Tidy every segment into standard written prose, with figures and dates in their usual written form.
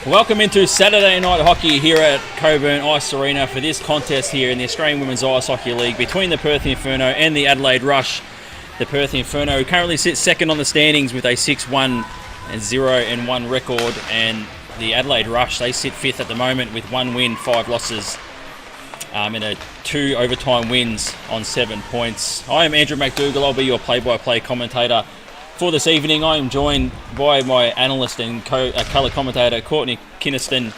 Welcome into Saturday night hockey here at Cockburn Ice Arena for this contest here in the Australian Women's Ice Hockey League between the Perth Inferno and the Adelaide Rush. The Perth Inferno currently sits second on the standings with a 6-1-0-1 record, and the Adelaide Rush, they sit fifth at the moment with 1 win, 5 losses, and 2 overtime wins on 7 points. I am Andrew McDougall. I'll be your play-by-play commentator for this evening. I am joined by my analyst and colour commentator, Courtney Kinniston.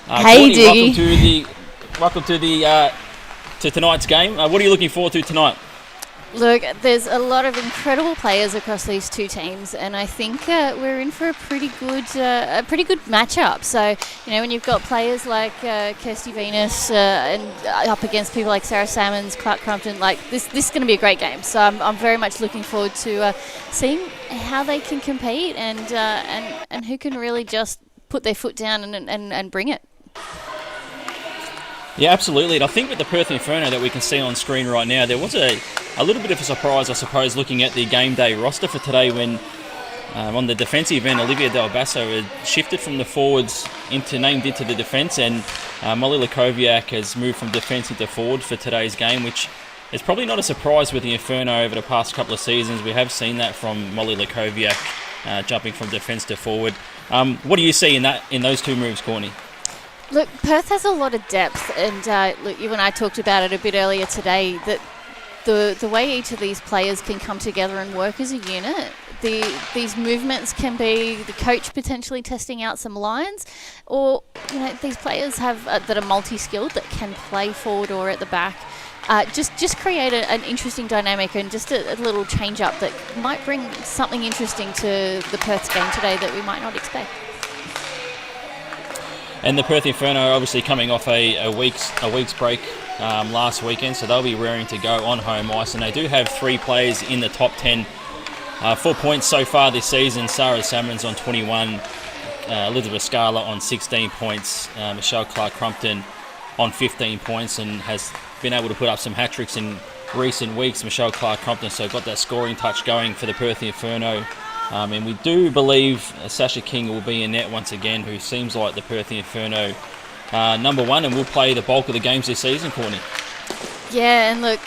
Hey, Courtney, welcome to tonight's game. What are you looking forward to tonight? Look, there's a lot of incredible players across these two teams, and I think we're in for a pretty good matchup. So, when you've got players like Kirsty Venus and up against people like Sarah Salmons, Clark Crumpton, this is going to be a great game. So I'm very much looking forward to seeing how they can compete and who can really just put their foot down and bring it. Yeah, absolutely. And I think with the Perth Inferno that we can see on screen right now, there was a little bit of a surprise, I suppose, looking at the game day roster for today when on the defensive end, Olivia Del Basso had shifted from the forwards named into the defence, and Molly Lakoviak has moved from defence into forward for today's game, which is probably not a surprise with the Inferno over the past couple of seasons. We have seen that from Molly Lakoviak jumping from defence to forward. What do you see in those two moves, Courtney? Look, Perth has a lot of depth, and look, you and I talked about it a bit earlier today, that the way each of these players can come together and work as a unit, these movements can be the coach potentially testing out some lines, or these players have that are multi-skilled that can play forward or at the back. Just create an interesting dynamic and just a little change-up that might bring something interesting to the Perth's game today that we might not expect. And the Perth Inferno obviously coming off a week's break last weekend, so they'll be raring to go on home ice. And they do have 3 players in the top 10 for points so far this season. Sarah Salmons on 21, Elizabeth Scala on 16 points, Michelle Clark-Crumpton on 15 points, and has been able to put up some hat-tricks in recent weeks. Michelle Clark-Crumpton, so got that scoring touch going for the Perth Inferno. And we do believe Sasha King will be in net once again, who seems like the Perth Inferno number 1 and will play the bulk of the games this season, Courtney. Yeah, and look,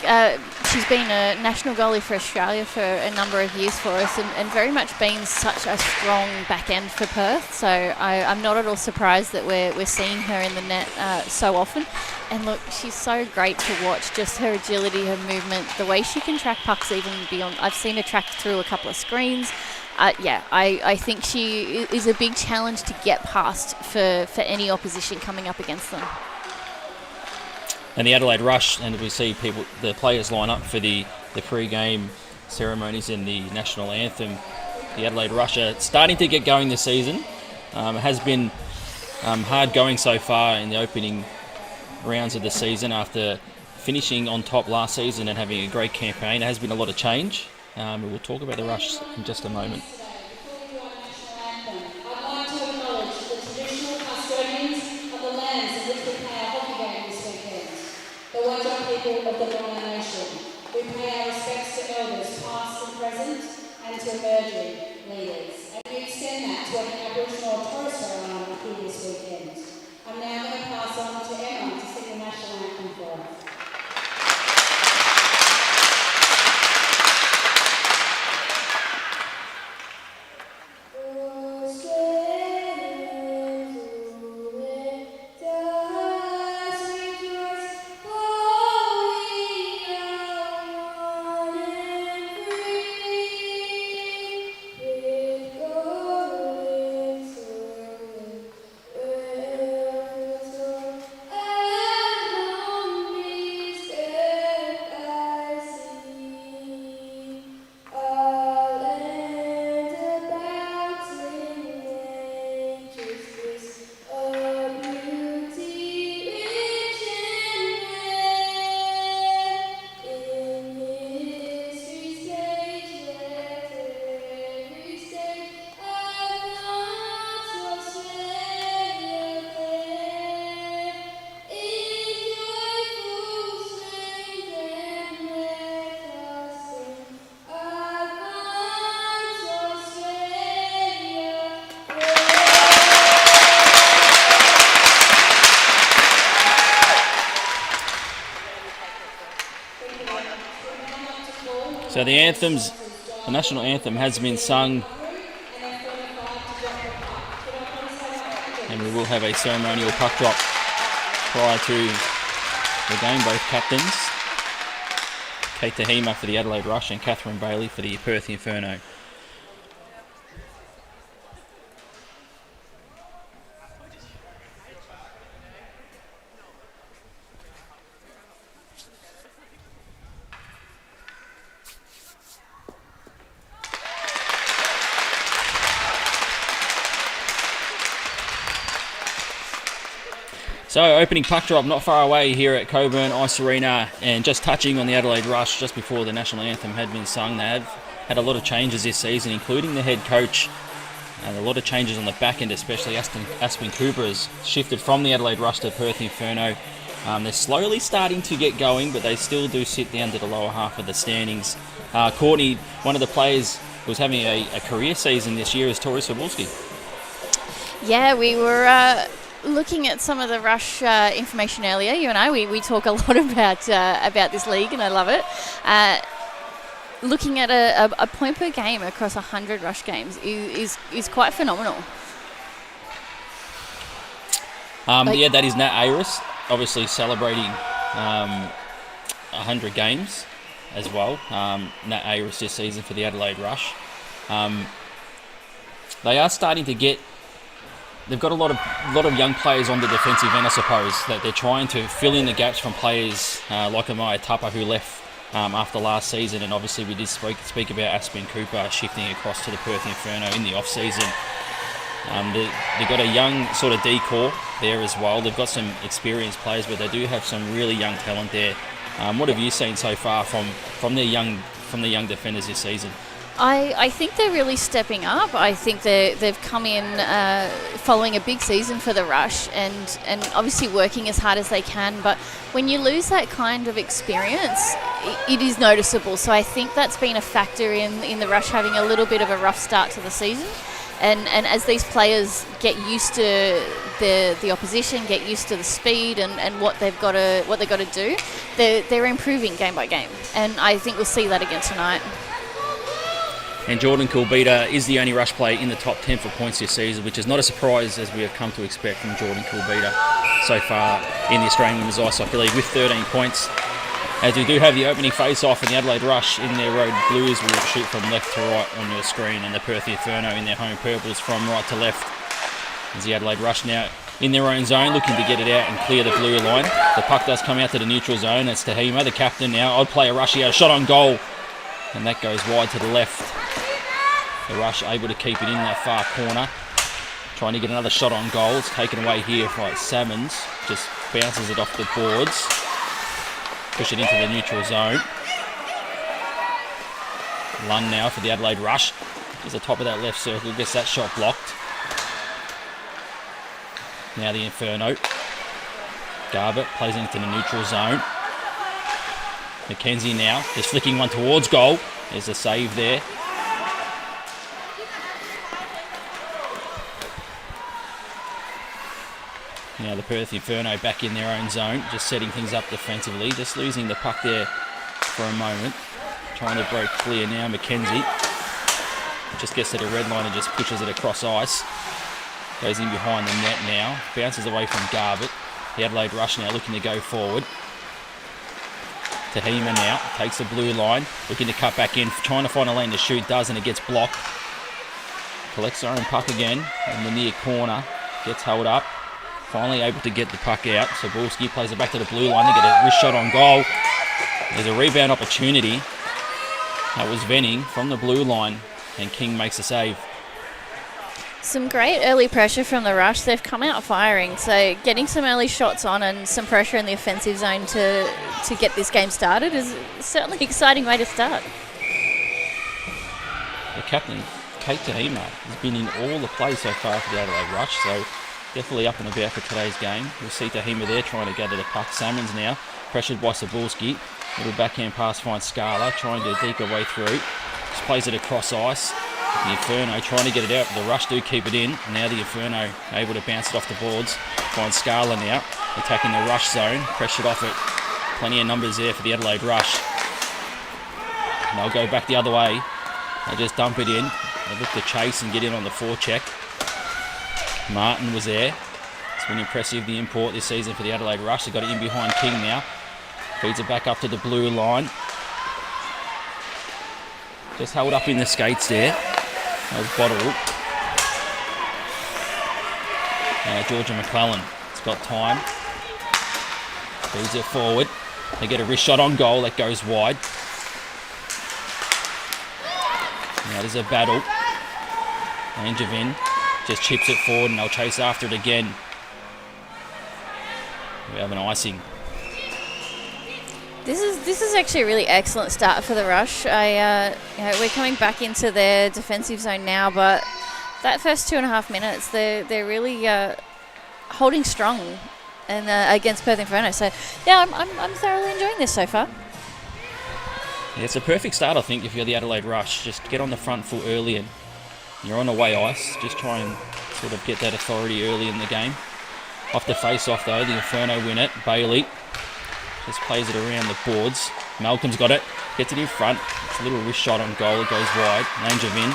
she's been a national goalie for Australia for a number of years for us, and very much been such a strong back end for Perth. So I'm not at all surprised that we're seeing her in the net so often. And look, she's so great to watch, just her agility, her movement, the way she can track pucks even beyond. I've seen her track through a couple of screens. I think she is a big challenge to get past for any opposition coming up against them. And the Adelaide Rush, and we see the players line up for the pre-game ceremonies and the national anthem. The Adelaide Rush are starting to get going this season. It has been hard going so far in the opening rounds of the season after finishing on top last season and having a great campaign. There has been a lot of change. We'll talk about the Rush in just a moment. Of the Noongar Nation. We pay our respects to elders past and present and to emerging leaders. And we extend that to an Aboriginal and Torres Strait Islander here this weekend. I'm now going to pass on to Emma to sing the national anthem for us. So the national anthem has been sung, and we will have a ceremonial puck drop prior to the game. Both captains, Kate Tahima for the Adelaide Rush and Catherine Bailey for the Perth Inferno. So opening puck drop not far away here at Cockburn Ice Arena, and just touching on the Adelaide Rush just before the national anthem had been sung. They have had a lot of changes this season, including the head coach, and a lot of changes on the back end, especially Aspen Cooper has shifted from the Adelaide Rush to Perth Inferno. They're slowly starting to get going, but they still do sit down to the lower half of the standings. Courtney, one of the players who was having a career season this year, is Tori Sabulski. Yeah, we were looking at some of the Rush information earlier. You and I, we talk a lot about this league, and I love it. Looking at a point per game across 100 Rush games is quite phenomenal. Yeah, that is Nat Ayres, obviously celebrating 100 games as well. Nat Ayres this season for the Adelaide Rush. They are starting to get. They've got a lot of young players on the defensive end, I suppose, that they're trying to fill in the gaps from players like Amaya Tapa, who left after last season, and obviously we did speak about Aspen Cooper shifting across to the Perth Inferno in the off-season. They've got a young sort of decor there as well. They've got some experienced players, but they do have some really young talent there. What have you seen so far from the young defenders this season? I think they're really stepping up. I think they've come in following a big season for the Rush and obviously working as hard as they can. But when you lose that kind of experience, it is noticeable. So I think that's been a factor in the Rush having a little bit of a rough start to the season. And as these players get used to the opposition, get used to the speed and what they've got to do, they're improving game by game. And I think we'll see that again tonight. And Jordan Kulbita is the only Rush player in the top 10 for points this season, which is not a surprise as we have come to expect from Jordan Kulbita so far in the Australian Women's Ice Hockey League with 13 points. As we do have the opening face-off, and the Adelaide Rush in their road blues will shoot from left to right on your screen, and the Perth Inferno in their home purples from right to left. As the Adelaide Rush now in their own zone, looking to get it out and clear the blue line. The puck does come out to the neutral zone. It's Tahima, the captain now. Odd player Rush here, shot on goal, and that goes wide to the left. The Rush able to keep it in that far corner. Trying to get another shot on goal. It's taken away here by Salmons. Just bounces it off the boards. Push it into the neutral zone. Lund now for the Adelaide Rush. Is the top of that left circle. Gets that shot blocked. Now the Inferno. Garbutt plays it into the neutral zone. McKenzie now. Just flicking one towards goal. There's a save there. Now the Perth Inferno back in their own zone, just setting things up defensively, just losing the puck there for a moment. Trying to break clear now, McKenzie. Just gets to the red line and just pushes it across ice. Goes in behind the net now, bounces away from Garbutt. The Adelaide Rush now looking to go forward. Tahima now, takes the blue line, looking to cut back in, trying to find a lane to shoot, does, and it gets blocked. Collects her own puck again in the near corner, gets held up. Finally able to get the puck out. So Sabulski plays it back to the blue line to get a wrist shot on goal. There's a rebound opportunity. That was Venning from the blue line, and King makes a save. Some great early pressure from the Rush. They've come out firing, so getting some early shots on and some pressure in the offensive zone to get this game started is certainly an exciting way to start. The captain, Kate Tahima, has been in all the plays so far for the Adelaide Rush, so definitely up and about for today's game. We'll see Tahima there trying to gather the puck. Salmons now, pressured by Sabulski. Little backhand pass finds Scala, trying to deke her way through. Just plays it across ice. The Inferno trying to get it out, but the Rush do keep it in. And now the Inferno able to bounce it off the boards. Finds Scala now, attacking the Rush zone. Pressured off it. Plenty of numbers there for the Adelaide Rush. And they'll go back the other way. They just dump it in. They look to chase and get in on the forecheck. Martin was there. It's been impressive, the import this season for the Adelaide Rush. They've got it in behind King now. Feeds it back up to the blue line. Just held up in the skates there. That was Bottle. Georgia McClellan has got time. Feeds it forward. They get a wrist shot on goal that goes wide. Now there's a battle. Angevin just chips it forward and they'll chase after it again. We have an icing. This is actually a really excellent start for the Rush. We're coming back into their defensive zone now, but that first 2.5 minutes, they're really holding strong and against Perth Inferno. So yeah, I'm thoroughly enjoying this so far. Yeah, it's a perfect start, I think, if you're the Adelaide Rush. Just get on the front foot early and you're on away ice. Just try and sort of get that authority early in the game. Off the face-off, though, the Inferno win it. Bailey just plays it around the boards. Malcolm's got it. Gets it in front. It's a little wrist shot on goal. It goes wide. Angevin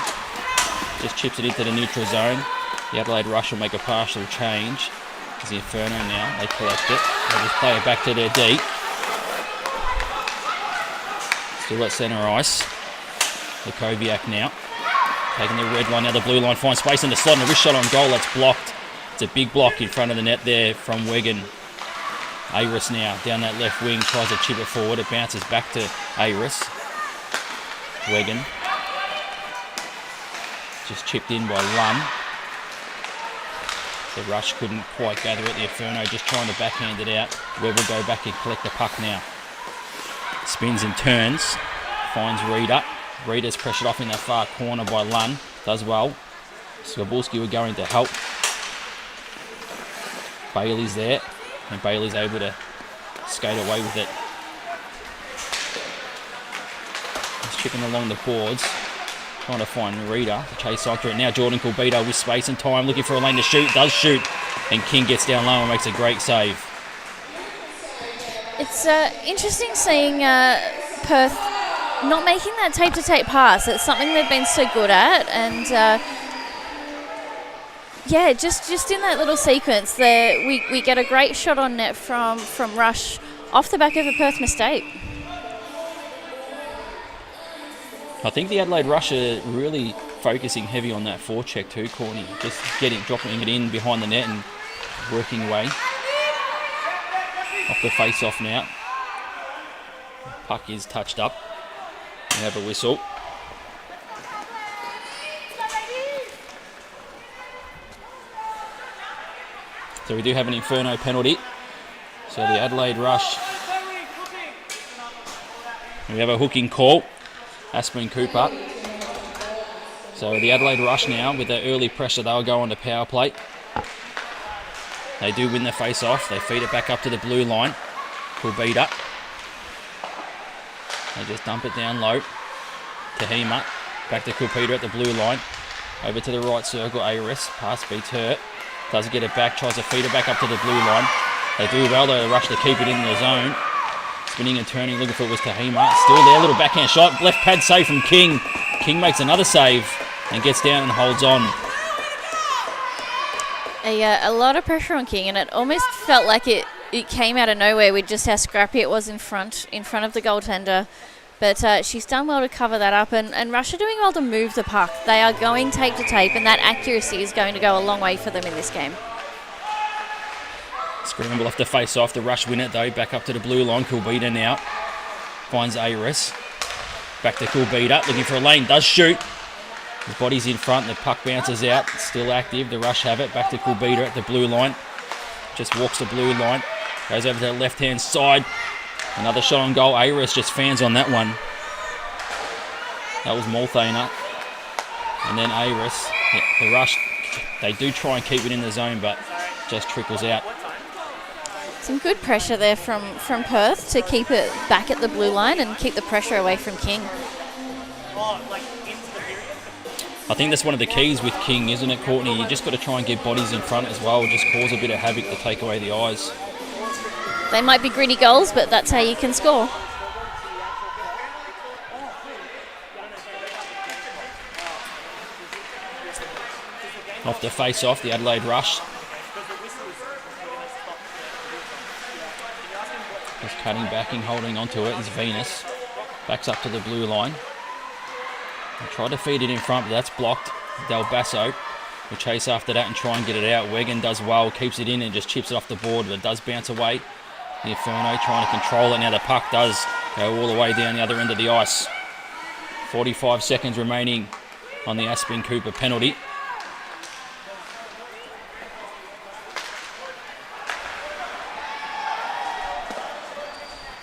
just chips it into the neutral zone. The Adelaide Rush will make a partial change. It's the Inferno now. They collect it. They just play it back to their D. Still at centre ice. Lukoviak now. Taking the red line, now the blue line. Finds space in the slot and a wrist shot on goal. That's blocked. It's a big block in front of the net there from Wigan. Aris now down that left wing. Tries to chip it forward. It bounces back to Aris. Wigan. Just chipped in by Lund. The Rush couldn't quite gather it. The Inferno just trying to backhand it out. Webb will go back and collect the puck now. Spins and turns. Finds Reader. Reader's pressured off in that far corner by Lund. Does well. Skabulski were going to help. Bailey's there. And Bailey's able to skate away with it. He's chipping along the boards. Trying to find Reader to chase after it. Now Jordan Kulbita with space and time. Looking for a lane to shoot. Does shoot. And King gets down low and makes a great save. It's interesting seeing Perth not making that tape-to-tape pass. It's something they've been so good at. And yeah, just in that little sequence there, we get a great shot on net from Rush off the back of a Perth mistake. I think the Adelaide Rush are really focusing heavy on that forecheck too, Courtney. Just dropping it in behind the net and working away. Off the face-off now. Puck is touched up. We have a whistle. So we do have an Inferno penalty. So the Adelaide Rush. We have a hooking call. Aspen Cooper. So the Adelaide Rush now, with the early pressure, they'll go on to power play. They do win the face-off. They feed it back up to the blue line. Kulbita. They just dump it down low. Tahima. Back to Kulbita at the blue line. Over to the right circle, Aris. Pass beats Hurt. Doesn't get it back. Tries to feed it back up to the blue line. They do well, though. The Rush to keep it in the zone. Spinning and turning, looking for it was Tahima. Still there, little backhand shot. Left pad save from King. King makes another save and gets down and holds on. A lot of pressure on King, and it almost felt like it came out of nowhere with just how scrappy it was in front of the goaltender. But she's done well to cover that up, and Rush are doing well to move the puck. They are going tape to tape, and that accuracy is going to go a long way for them in this game. Scramble off the face off. The Rush win it though. Back up to the blue line. Kulbita now finds Aris. Back to Kulbita. Looking for a lane. Does shoot. His body's in front. The puck bounces out. Still active. The Rush have it. Back to Kulbita at the blue line. Just walks the blue line. Goes over to the left hand side. Another shot on goal. Aris just fans on that one. That was Malthaner. And then Aris. The Rush, they do try and keep it in the zone, but just trickles out. Some good pressure there from Perth to keep it back at the blue line and keep the pressure away from King. I think that's one of the keys with King, isn't it, Courtney? You just got to try and get bodies in front as well, just cause a bit of havoc to take away the eyes. They might be gritty goals, but that's how you can score. Off the face-off, the Adelaide rush. Just cutting, backing, holding onto it is Venus. Backs up to the blue line. They try to feed it in front, but that's blocked. Del Basso will chase after that and try and get it out. Wigan does well, keeps it in and just chips it off the board, but it does bounce away. The Inferno trying to control it. Now the puck does go all the way down the other end of the ice. 45 seconds remaining on the Aspin Cooper penalty.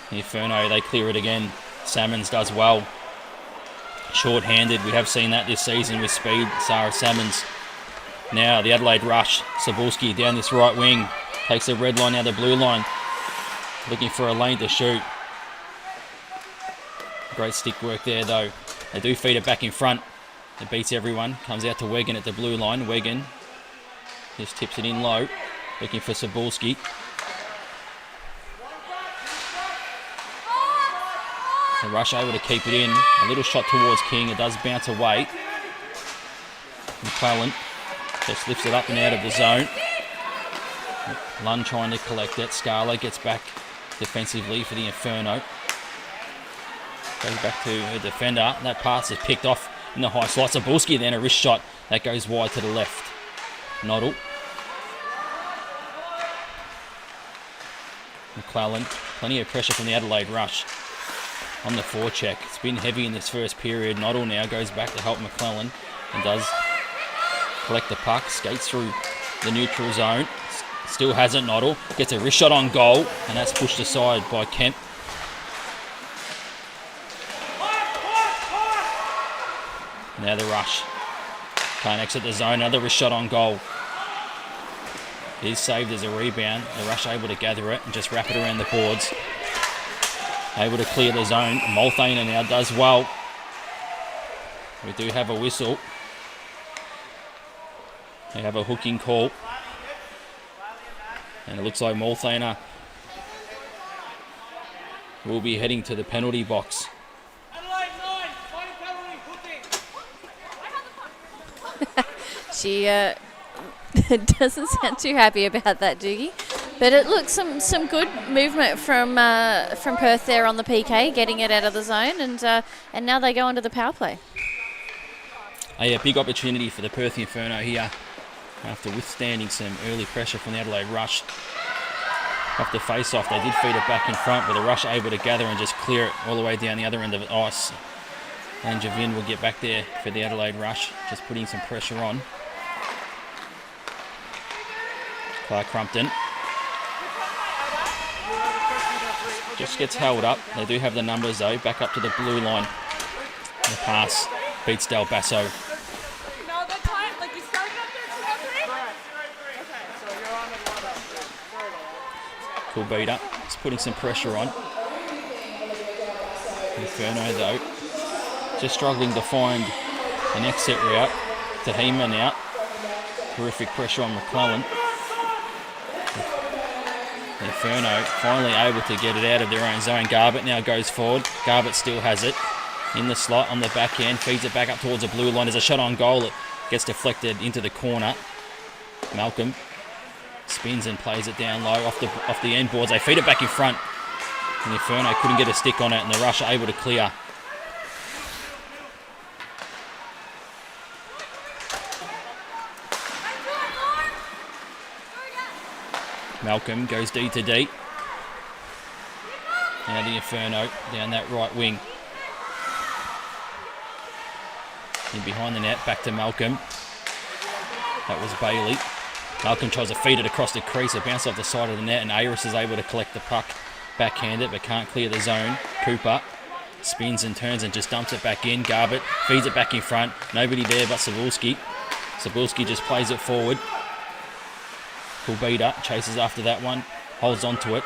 The Inferno, they clear it again. Salmons does well. Short-handed, we have seen that this season with speed, Sarah Salmons. Now the Adelaide rush. Cebulski down this right wing. Takes the red line, now the blue line. Looking for a lane to shoot. Great stick work there though. They do feed it back in front. It beats everyone. Comes out to Wegan at the blue line. Wegan just tips it in low. Looking for Cebulski. The rush able to keep it in. A little shot towards King. It does bounce away. McClellan just lifts it up and out of the zone. Lund trying to collect it. Scala gets back defensively for the Inferno. Goes back to her defender. That pass is picked off in the high slot. Cebulski then a wrist shot. That goes wide to the left. Noddle. McClellan. Plenty of pressure from the Adelaide rush. On the forecheck. It's been heavy in this first period. Noddle now goes back to help McClellan and does collect the puck. Skates through the neutral zone. Still has it, Noddle. Gets a wrist shot on goal and that's pushed aside by Kemp. Now the rush. Can't exit the zone. Another wrist shot on goal. It is saved as a rebound. The rush able to gather it and just wrap it around the boards. Able to clear the zone. Multhana now does well. We do have a whistle. They have a hooking call. And it looks like Multhana will be heading to the penalty box. She doesn't sound too happy about that, Doogie. But it looks some good movement from Perth there on the PK, getting it out of the zone, and now they go into the power play. A big opportunity for the Perth Inferno here after withstanding some early pressure from the Adelaide rush. Off the face-off, they did feed it back in front, but the rush able to gather and just clear it all the way down the other end of the ice. And Javin will get back there for the Adelaide rush, just putting some pressure on. Clark Crumpton just gets held up. They do have the numbers though. Back up to the blue line. The pass beats Del Basso. Cool beater. Just putting some pressure on. Inferno though, just struggling to find an exit route. Tahima now. Terrific pressure on McClellan. Inferno finally able to get it out of their own zone. Garbutt now goes forward. Garbutt still has it in the slot on the back end. Feeds it back up towards the blue line. There's a shot on goal. It gets deflected into the corner. Malcolm spins and plays it down low off the end boards. They feed it back in front. And Inferno couldn't get a stick on it, and the rush are able to clear. Malcolm goes D to D. Now the Inferno down that right wing. In behind the net, back to Malcolm. That was Bailey. Malcolm tries to feed it across the crease. It bounced off the side of the net, and Ayres is able to collect the puck, backhand it, but can't clear the zone. Cooper spins and turns and just dumps it back in. Garbutt feeds it back in front. Nobody there but Cebulski. Cebulski just plays it forward. Kulbita chases after that one, holds on to it.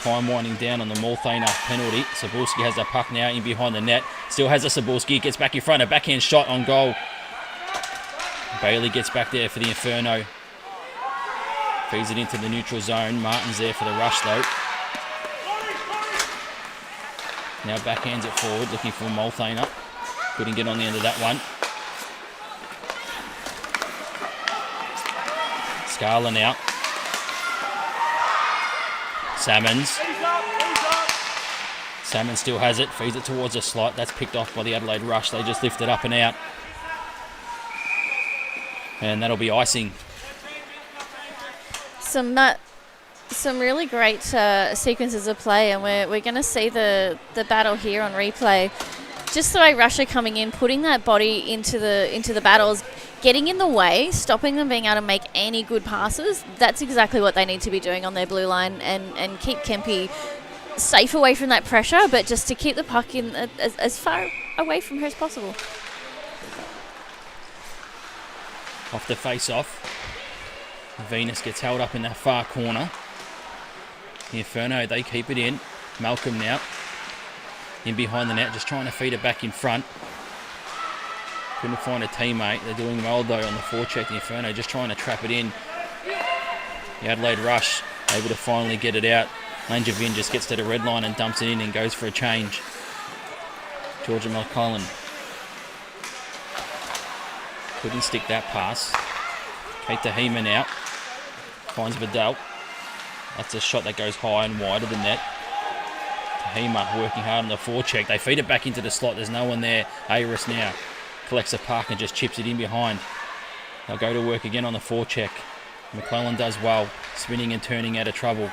Time winding down on the Multhana penalty. Cebulski has the puck now in behind the net. Still has a Cebulski, gets back in front. A backhand shot on goal. Bailey gets back there for the Inferno. Feeds it into the neutral zone. Martin's there for the rush though. Now backhands it forward, looking for Multhana. Couldn't get on the end of that one. Scala now. Salmons. Salmon still has it, feeds it towards the slot. That's picked off by the Adelaide Rush. They just lift it up and out. And that'll be icing. Some really great sequences of play, and we're going to see the battle here on replay. Just the way Russia coming in, putting that body into the battles, getting in the way, stopping them being able to make any good passes. That's exactly what they need to be doing on their blue line, and keep Kempe safe away from that pressure, but just to keep the puck in as far away from her as possible. Off the face-off. Venus gets held up in that far corner. The Inferno, they keep it in. Malcolm now. In behind the net, just trying to feed it back in front. Couldn't find a teammate. They're doing well, though, on the forecheck. The Inferno just trying to trap it in. The Adelaide Rush able to finally get it out. Langevin just gets to the red line and dumps it in and goes for a change. Georgia McCullen. Couldn't stick that pass. Kate Tahima now. Finds Vidal. That's a shot that goes high and wide of the net. Tahima working hard on the forecheck. They feed it back into the slot. There's no one there. Aris now collects a puck and just chips it in behind. They'll go to work again on the forecheck. McClellan does well, spinning and turning out of trouble.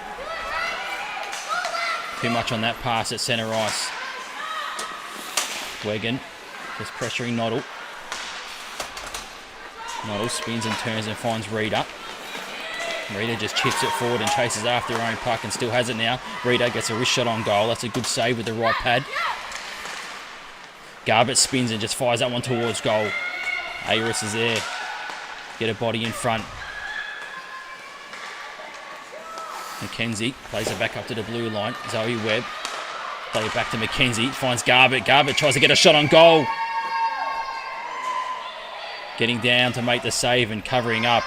Too much on that pass at centre ice. Wegan just pressuring Noddle. Noddle spins and turns and finds Reader. Reader just chips it forward and chases after her own puck and still has it now. Reader gets a wrist shot on goal. That's a good save with the right pad. Garbutt spins and just fires that one towards goal. Aris is there. Get a body in front. McKenzie plays it back up to the blue line. Zoe Webb. Play it back to McKenzie. Finds Garbutt. Garbutt tries to get a shot on goal. Getting down to make the save and covering up.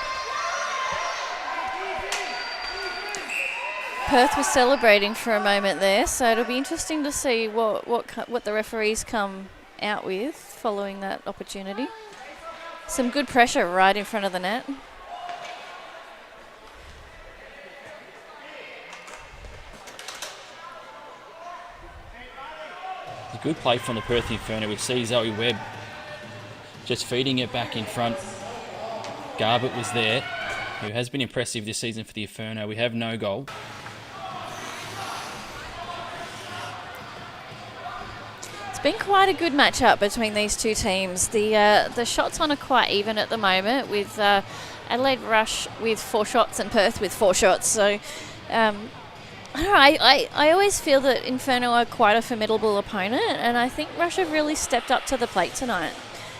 Perth was celebrating for a moment there, so it'll be interesting to see what the referees come out with following that opportunity. Some good pressure right in front of the net. A good play from the Perth Inferno. We see Zoe Webb just feeding it back in front. Garbutt was there, who has been impressive this season for the Inferno. We have no goal. It's been quite a good matchup between these two teams. The shots on are quite even at the moment, with Adelaide Rush with 4 shots and Perth with 4 shots. So I don't know, I always feel that Inferno are quite a formidable opponent, and I think Rush have really stepped up to the plate tonight.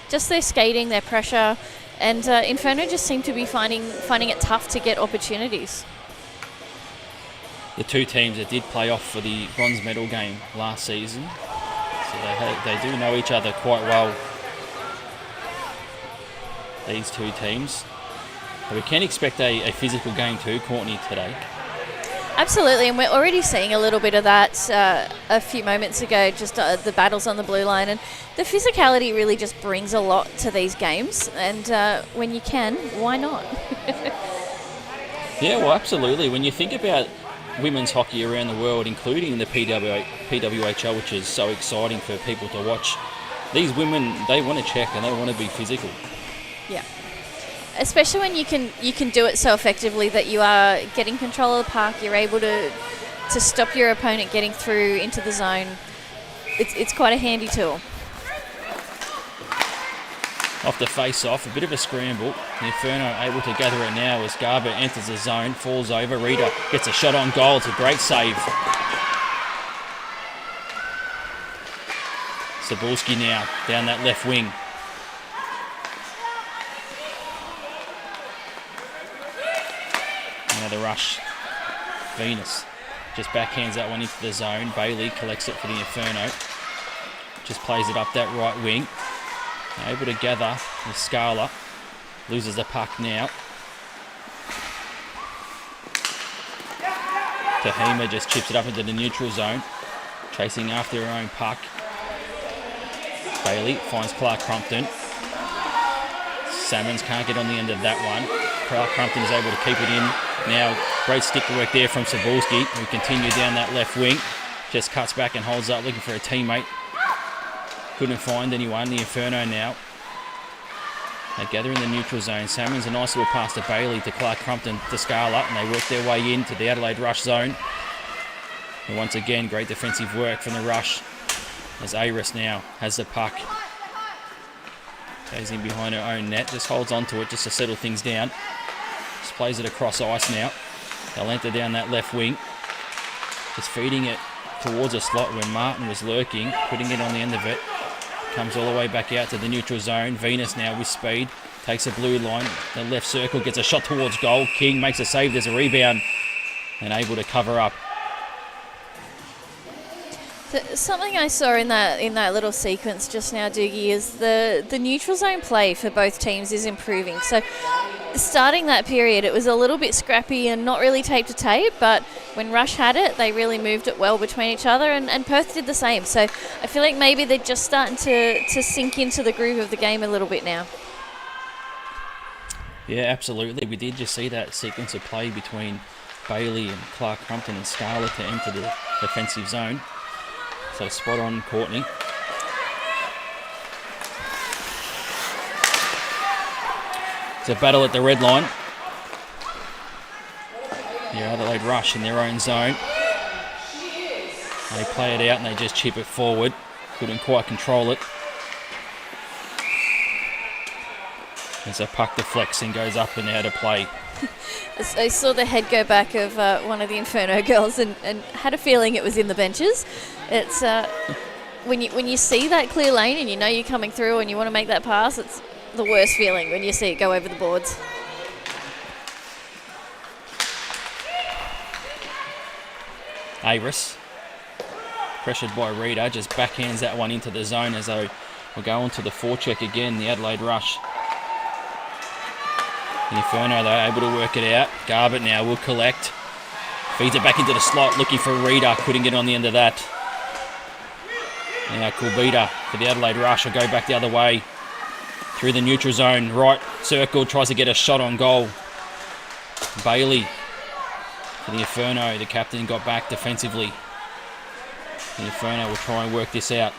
Just their skating, their pressure, and Inferno just seem to be finding it tough to get opportunities. The two teams that did play off for the bronze medal game last season, so they do know each other quite well, these two teams. But we can expect a physical game too, Courtney, today. Absolutely, and we're already seeing a little bit of that a few moments ago, just the battles on the blue line. And the physicality really just brings a lot to these games. And when you can, why not? Yeah, well, absolutely. When you think about women's hockey around the world, including the PWHL, which is so exciting for people to watch, these women, they want to check and they want to be physical. Yeah. Especially when you can do it so effectively that you are getting control of the puck, you're able to stop your opponent getting through into the zone. It's quite a handy tool. Off the face-off, a bit of a scramble. The Inferno able to gather it now as Garbutt enters the zone, falls over. Reader gets a shot on goal. It's a great save. Cebulski now down that left wing. Now the Rush. Venus just backhands that one into the zone. Bailey collects it for the Inferno. Just plays it up that right wing. Now able to gather with Scala. Loses the puck now. Tahima just chips it up into the neutral zone. Chasing after her own puck. Bailey finds Clark Crumpton. Salmons can't get on the end of that one. Clark Crumpton is able to keep it in. Now, great stick work there from Saborski, who continued down that left wing. Just cuts back and holds up, looking for a teammate. Couldn't find anyone. The Inferno now. They gather in the neutral zone. Salmon's a nice little pass to Bailey, to Clark Crumpton, to Scarlett, and they work their way into the Adelaide Rush zone. And once again, great defensive work from the Rush, as Aris now has the puck. Goes in behind her own net, just holds on to it just to settle things down. Just plays it across ice now. They'll enter down that left wing. Just feeding it towards a slot when Martin was lurking, putting it on the end of it. Comes all the way back out to the neutral zone. Venus now with speed. Takes a blue line. The left circle gets a shot towards goal. King makes a save. There's a rebound. And able to cover up. Something I saw in that little sequence just now, Doogie, is the neutral zone play for both teams is improving. So starting that period, it was a little bit scrappy and not really tape to tape, but when Rush had it, they really moved it well between each other, and Perth did the same. So I feel like maybe they're just starting to sink into the groove of the game a little bit now. Yeah, absolutely. We did just see that sequence of play between Bailey and Clark Crumpton and Scarlett to enter the defensive zone. So spot on, Courtney. It's a battle at the red line. The Adelaide Rush in their own zone. They play it out and they just chip it forward. Couldn't quite control it. As a puck deflects and goes up and out of play. I saw the head go back of one of the Inferno girls and had a feeling it was in the benches. It's when you see that clear lane and you know you're coming through and you want to make that pass, it's the worst feeling when you see it go over the boards. Aris, pressured by Rita, just backhands that one into the zone as they will go on to the forecheck again, the Adelaide Rush. The Inferno, they're able to work it out. Garbutt now will collect. Feeds it back into the slot, looking for Rita. Couldn't get on the end of that. Now Kulbita for the Adelaide Rush will go back the other way. Through the neutral zone. Right circle, tries to get a shot on goal. Bailey for the Inferno. The captain got back defensively. The Inferno will try and work this out.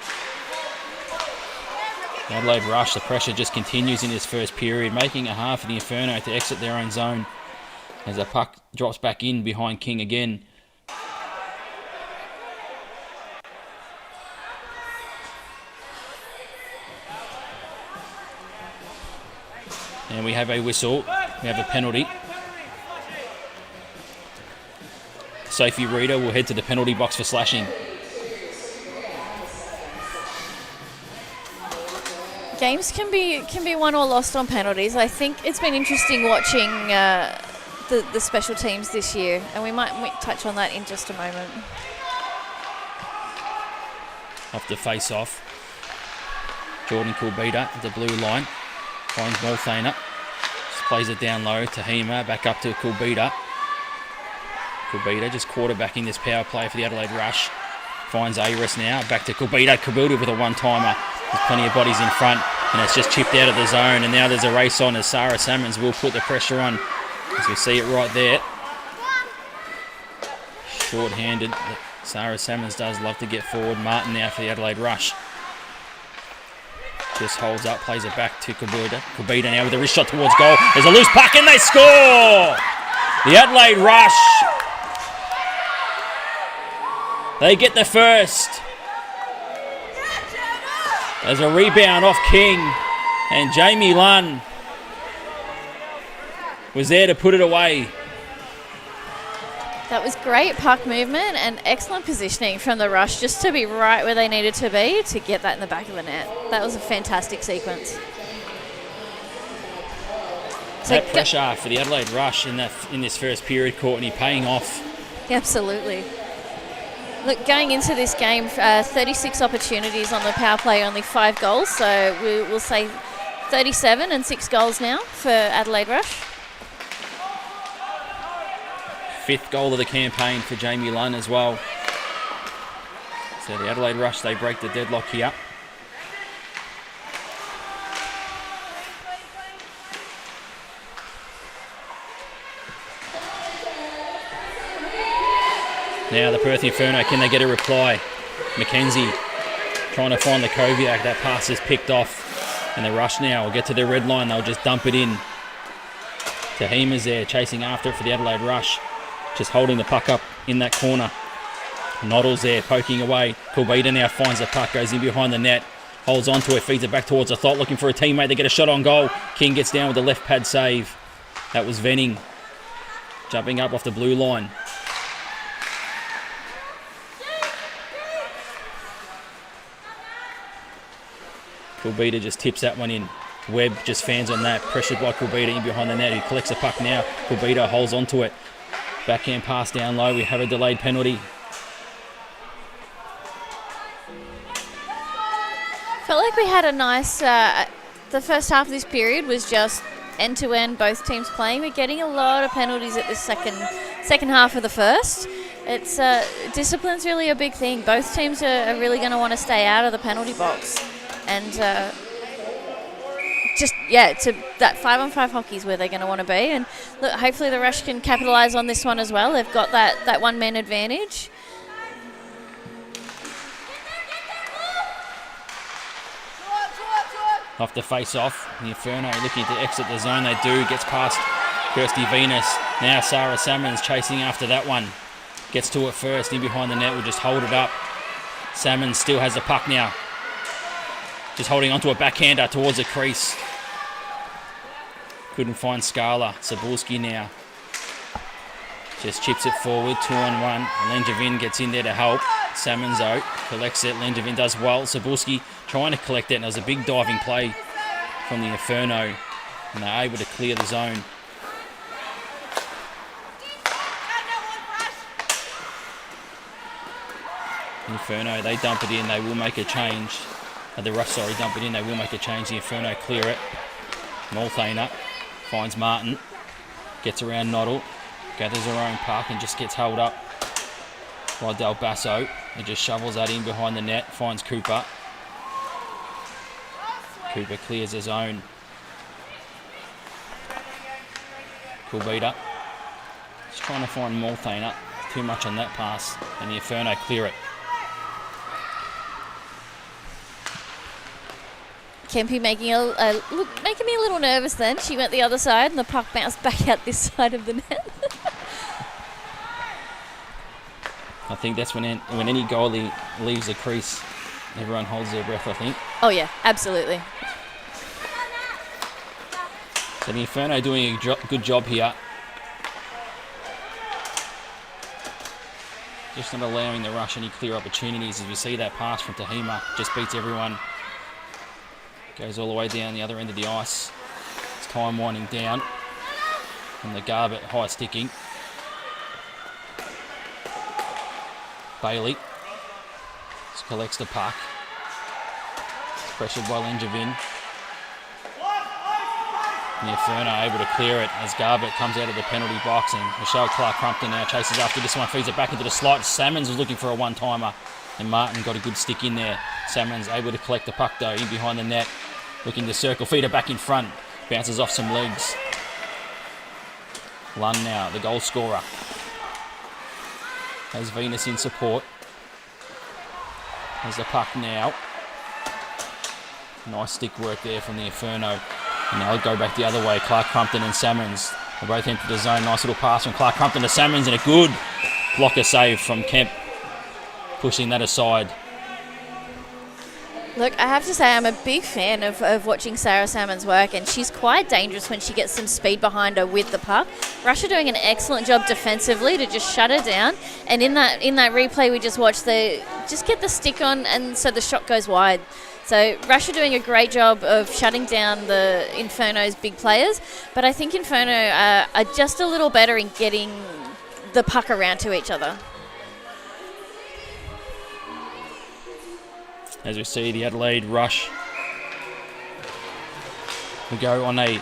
The Adelaide Rush, the pressure just continues in this first period, making it hard for the Inferno to exit their own zone as the puck drops back in behind King again. And we have a whistle. We have a penalty. Sophie Rita will head to the penalty box for slashing. Games can be won or lost on penalties. I think it's been interesting watching the special teams this year, and we might touch on that in just a moment. Off the face-off. Jordan Kulbita at the blue line. Finds Malthaner. Just plays it down low to Hema. Back up to Kulbita. Kulbita just quarterbacking this power play for the Adelaide Rush. Finds Aris now. Back to Kulbita. Kulbita with a one-timer. There's plenty of bodies in front, and it's just chipped out of the zone. And now there's a race on as Sarah Salmons will put the pressure on. As we see it right there. Short-handed. Sarah Salmons does love to get forward. Martin now for the Adelaide Rush. Just holds up, plays it back to Kulbita. Kulbita now with a wrist shot towards goal. There's a loose puck and they score! The Adelaide Rush. They get the first. There's a rebound off King, and Jamie Lunn was there to put it away. That was great puck movement and excellent positioning from the Rush just to be right where they needed to be to get that in the back of the net. That was a fantastic sequence. That pressure for the Adelaide Rush in this first period, Courtney, paying off. Absolutely. Look, going into this game, 36 opportunities on the power play, only 5 goals. So we'll say 37 and 6 goals now for Adelaide Rush. 5th goal of the campaign for Jamie Lunn as well. So the Adelaide Rush, they break the deadlock here. Now the Perth Inferno, can they get a reply? Mackenzie trying to find the Koviak. That pass is picked off. And the Rush now will get to the red line. They'll just dump it in. Tahima's there chasing after it for the Adelaide Rush. Just holding the puck up in that corner. Noddle's there poking away. Kulbita now finds the puck, goes in behind the net. Holds onto it, feeds it back towards the Thought, looking for a teammate. They get a shot on goal. King gets down with the left pad save. That was Venning. Jumping up off the blue line. Kulbita just tips that one in. Webb just fans on that. Pressured by Kulbita in behind the net. He collects the puck now. Kulbita holds onto it. Backhand pass down low. We have a delayed penalty. Felt like we had a nice... the first half of this period was just end-to-end, both teams playing. We're getting a lot of penalties at the second half of the first. It's discipline's really a big thing. Both teams are really going to want to stay out of the penalty box. And to that 5-on-5 hockey is where they're going to want to be. And look, hopefully the Rush can capitalise on this one as well. They've got that one-man advantage. Off the face-off, the Inferno looking to exit the zone. They do, gets past Kirsty Venus. Now Sarah Salmons chasing after that one. Gets to it first, in behind the net, will just hold it up. Salmons still has the puck now. Just holding onto a backhander towards the crease. Couldn't find Scala. Sabulski now. Just chips it forward, 2-on-1. Langevin gets in there to help. Salmons out, collects it. Langevin does well. Sabulski trying to collect it, and it was a big diving play from the Inferno. And they're able to clear the zone. Inferno, they dump it in. They will make a change. The Rush, dump it in. They will make a change. The Inferno clear it. Multhane up. Finds Martin. Gets around Noddle. Gathers her own puck and just gets held up by Del Basso. He just shovels that in behind the net. Finds Cooper. Cooper clears his own. Kulbita. Just trying to find Multhane up. Too much on that pass. And the Inferno clear it. Kempe making me a little nervous then. She went the other side and the puck bounced back out this side of the net. I think that's when any goalie leaves the crease, everyone holds their breath, I think. Oh yeah, absolutely. So the Inferno doing a good job here. Just not allowing the Rush any clear opportunities. As we see that pass from Tahima, just beats everyone. Goes all the way down the other end of the ice. It's time winding down. And the Garbett high sticking. Bailey just collects the puck. It's pressured by Langevin. And the Inferno able to clear it as Garbett comes out of the penalty box, and Michelle Clark-Crumpton now chases after this one, feeds it back into the slot. Salmons was looking for a one-timer, and Martin got a good stick in there. Salmons able to collect the puck though, in behind the net, looking to circle, feed it back in front, bounces off some legs. Lund now, the goal scorer. Has Venus in support. Has the puck now. Nice stick work there from the Inferno. And now it'll go back the other way. Clark-Crumpton and Salmons. They both enter the zone. Nice little pass from Clark-Crumpton to Salmons, and a good blocker save from Kemp, pushing that aside. Look, I have to say I'm a big fan of watching Sarah Salmons work, and she's quite dangerous when she gets some speed behind her with the puck. Rush are doing an excellent job defensively to just shut her down, and in that replay we just watched, they just get the stick on, and so the shot goes wide. So Rush are doing a great job of shutting down the Inferno's big players, but I think Inferno are just a little better in getting the puck around to each other. As we see the Adelaide Rush, we go on a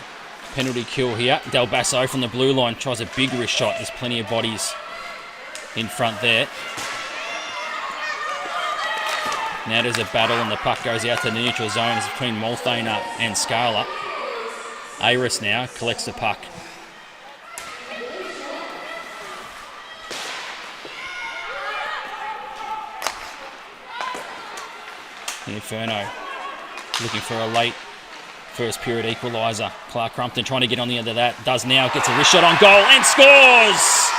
penalty kill here. Del Basso from the blue line tries a big wrist shot. There's plenty of bodies in front there. Now there's a battle and the puck goes out to the neutral zone. It's between Multhane and Scala. Aris now collects the puck. The Inferno looking for a late first period equaliser. Clark Crumpton trying to get on the end of that. Does now. Gets a wrist shot on goal and scores!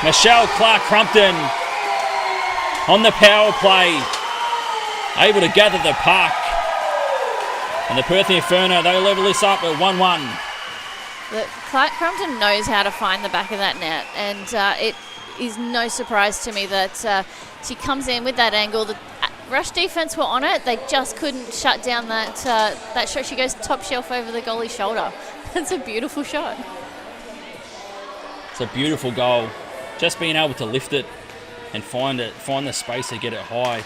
Michelle Clark Crumpton on the power play. Able to gather the puck. And the Perth Inferno, they level this up at 1-1. Clark Crumpton knows how to find the back of that net, and it is no surprise to me that she comes in with that angle. The rush defense were on it. They just couldn't shut down that shot. She goes top shelf over the goalie's shoulder. That's a beautiful shot. It's a beautiful goal. Just being able to lift it and find the space to get it high.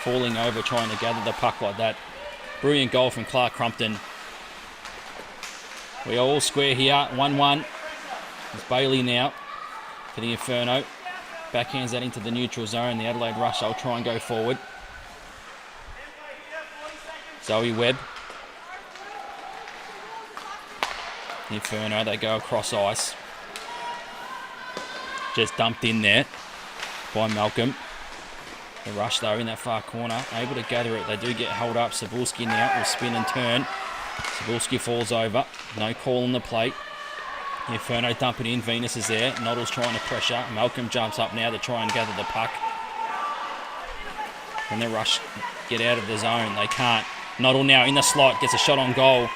Falling over, trying to gather the puck like that. Brilliant goal from Clark Crumpton. We are all square here, 1-1. It's Bailey now for the Inferno. Backhands that into the neutral zone. The Adelaide Rush, they'll try and go forward. Zoe Webb. The Inferno, they go across ice. Just dumped in there by Malcolm. The Rush, though, in that far corner, able to gather it. They do get held up. Cebulski now will spin and turn. Cebulski falls over. No call on the plate. The Inferno dump it in. Venus is there. Noddle's trying to pressure. Malcolm jumps up now to try and gather the puck. And the Rush get out of the zone. They can't. Noddle now in the slot. Gets a shot on goal.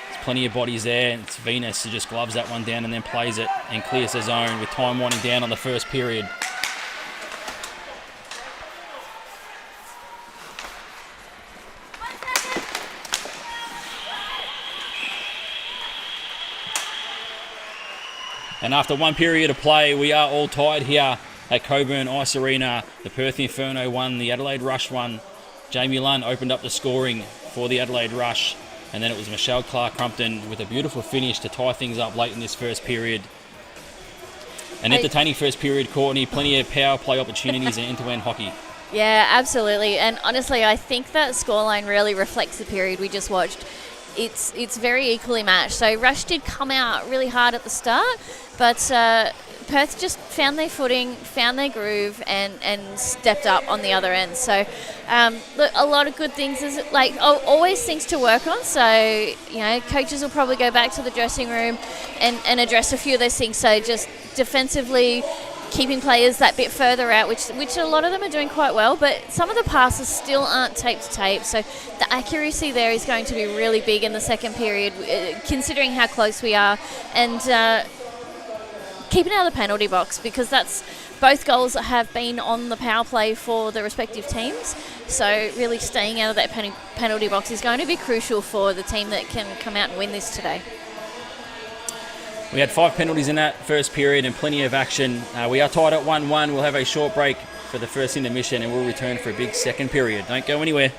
There's plenty of bodies there. It's Venus who just gloves that one down and then plays it and clears the zone with time winding down on the first period. And after one period of play, we are all tied here at Cockburn Ice Arena. The Perth Inferno won, the Adelaide Rush won. Jamie Lunn opened up the scoring for the Adelaide Rush. And then it was Michelle Clark Crumpton with a beautiful finish to tie things up late in this first period. An entertaining first period, Courtney. Plenty of power play opportunities and end-to-end hockey. Yeah, absolutely. And honestly, I think that scoreline really reflects the period we just watched. It's very equally matched. So Rush did come out really hard at the start, but Perth just found their footing, found their groove, and stepped up on the other end. So look, a lot of good things. Is like always things to work on. So coaches will probably go back to the dressing room and address a few of those things. So just defensively, keeping players that bit further out, which a lot of them are doing quite well, but some of the passes still aren't tape to tape, so the accuracy there is going to be really big in the second period, considering how close we are, and keeping out of the penalty box, because that's both goals that have been on the power play for the respective teams, so really staying out of that penalty box is going to be crucial for the team that can come out and win this today. We had 5 penalties in that first period and plenty of action. We are tied at 1-1. We'll have a short break for the first intermission and we'll return for a big second period. Don't go anywhere.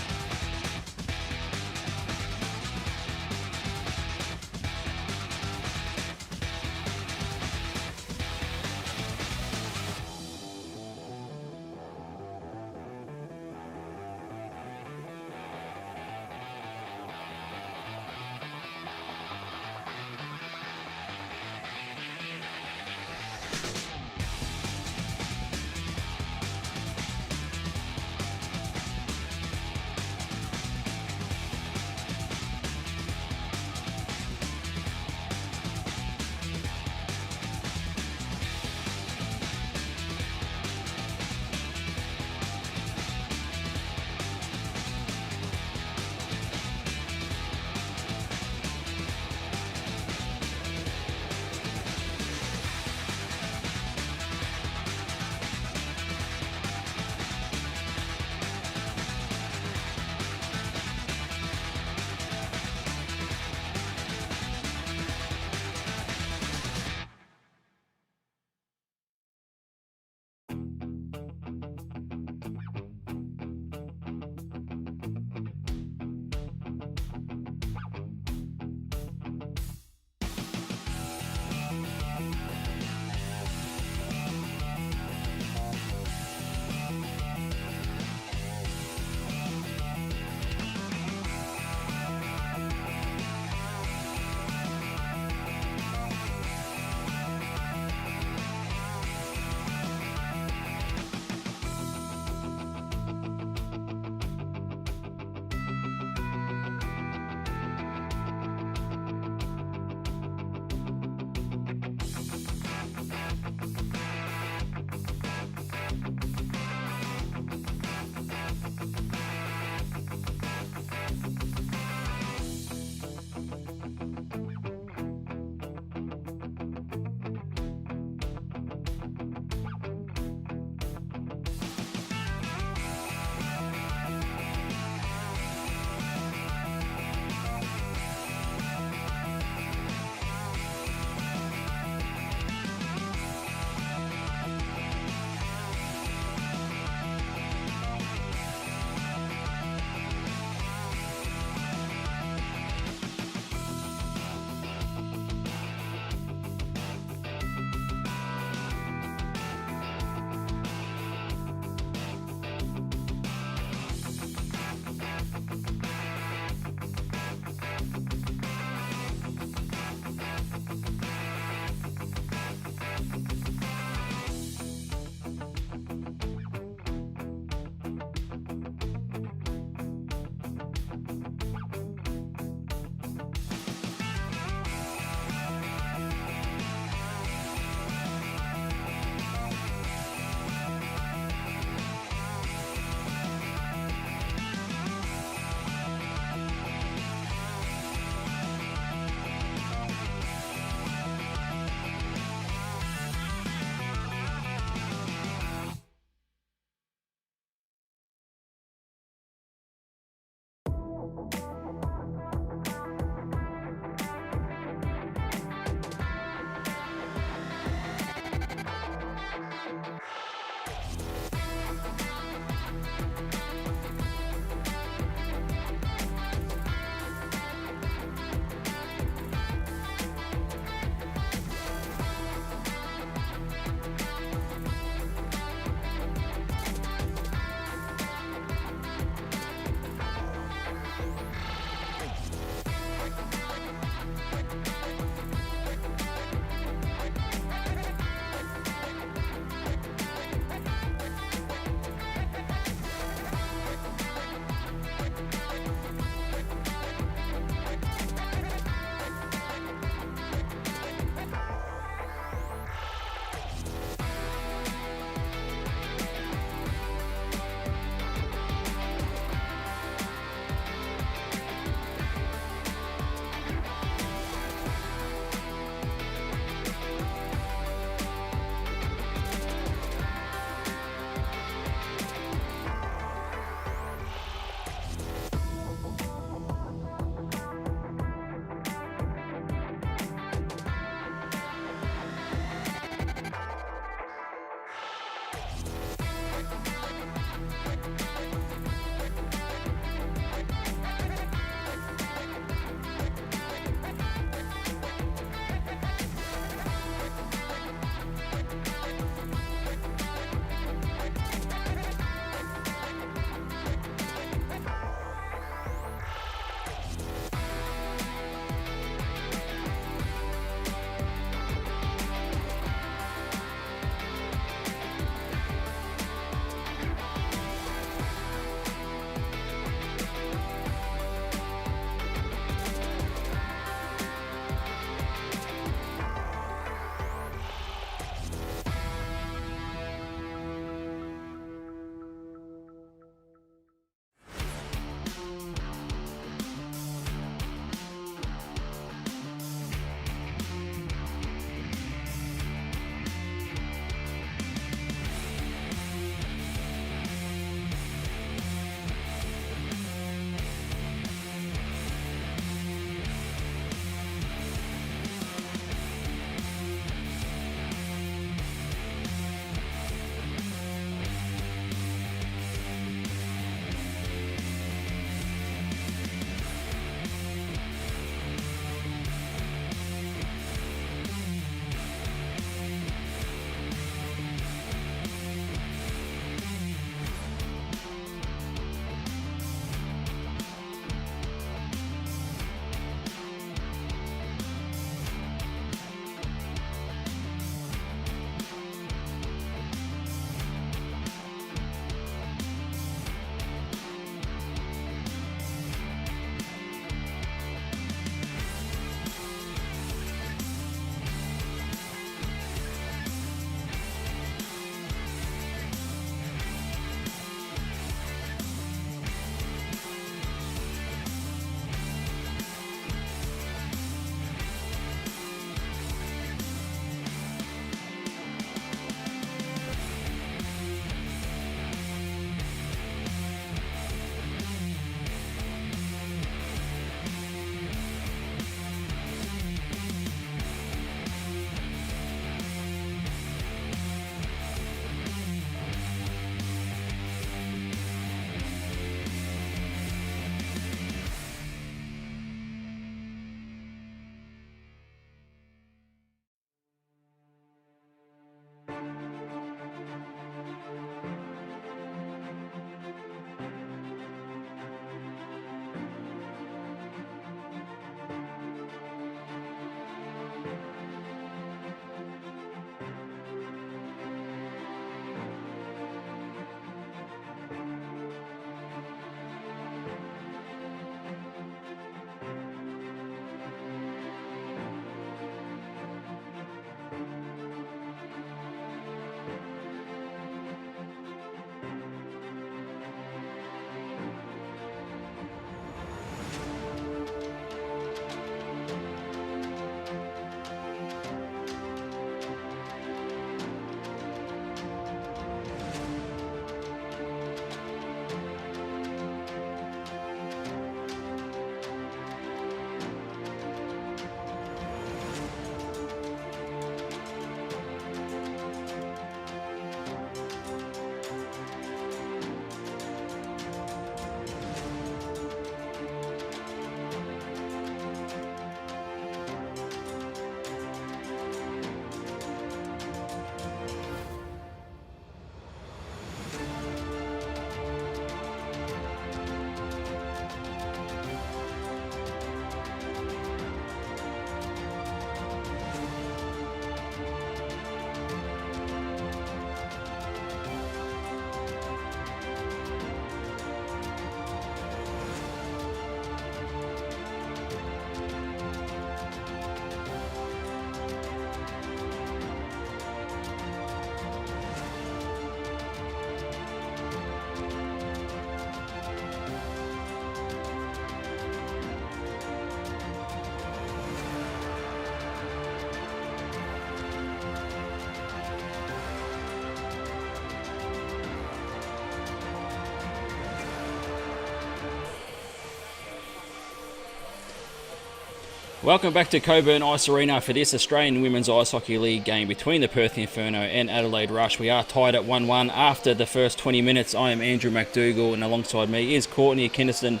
Welcome back to Cockburn Ice Arena for this Australian Women's Ice Hockey League game between the Perth Inferno and Adelaide Rush. We are tied at 1-1 after the first 20 minutes. I am Andrew McDougall, and alongside me is Courtney Kinniston.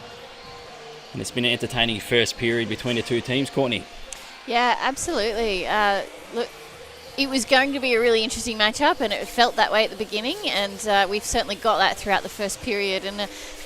And it's been an entertaining first period between the two teams. Courtney? Yeah, absolutely. Look, it was going to be a really interesting matchup, and it felt that way at the beginning, and we've certainly got that throughout the first period. And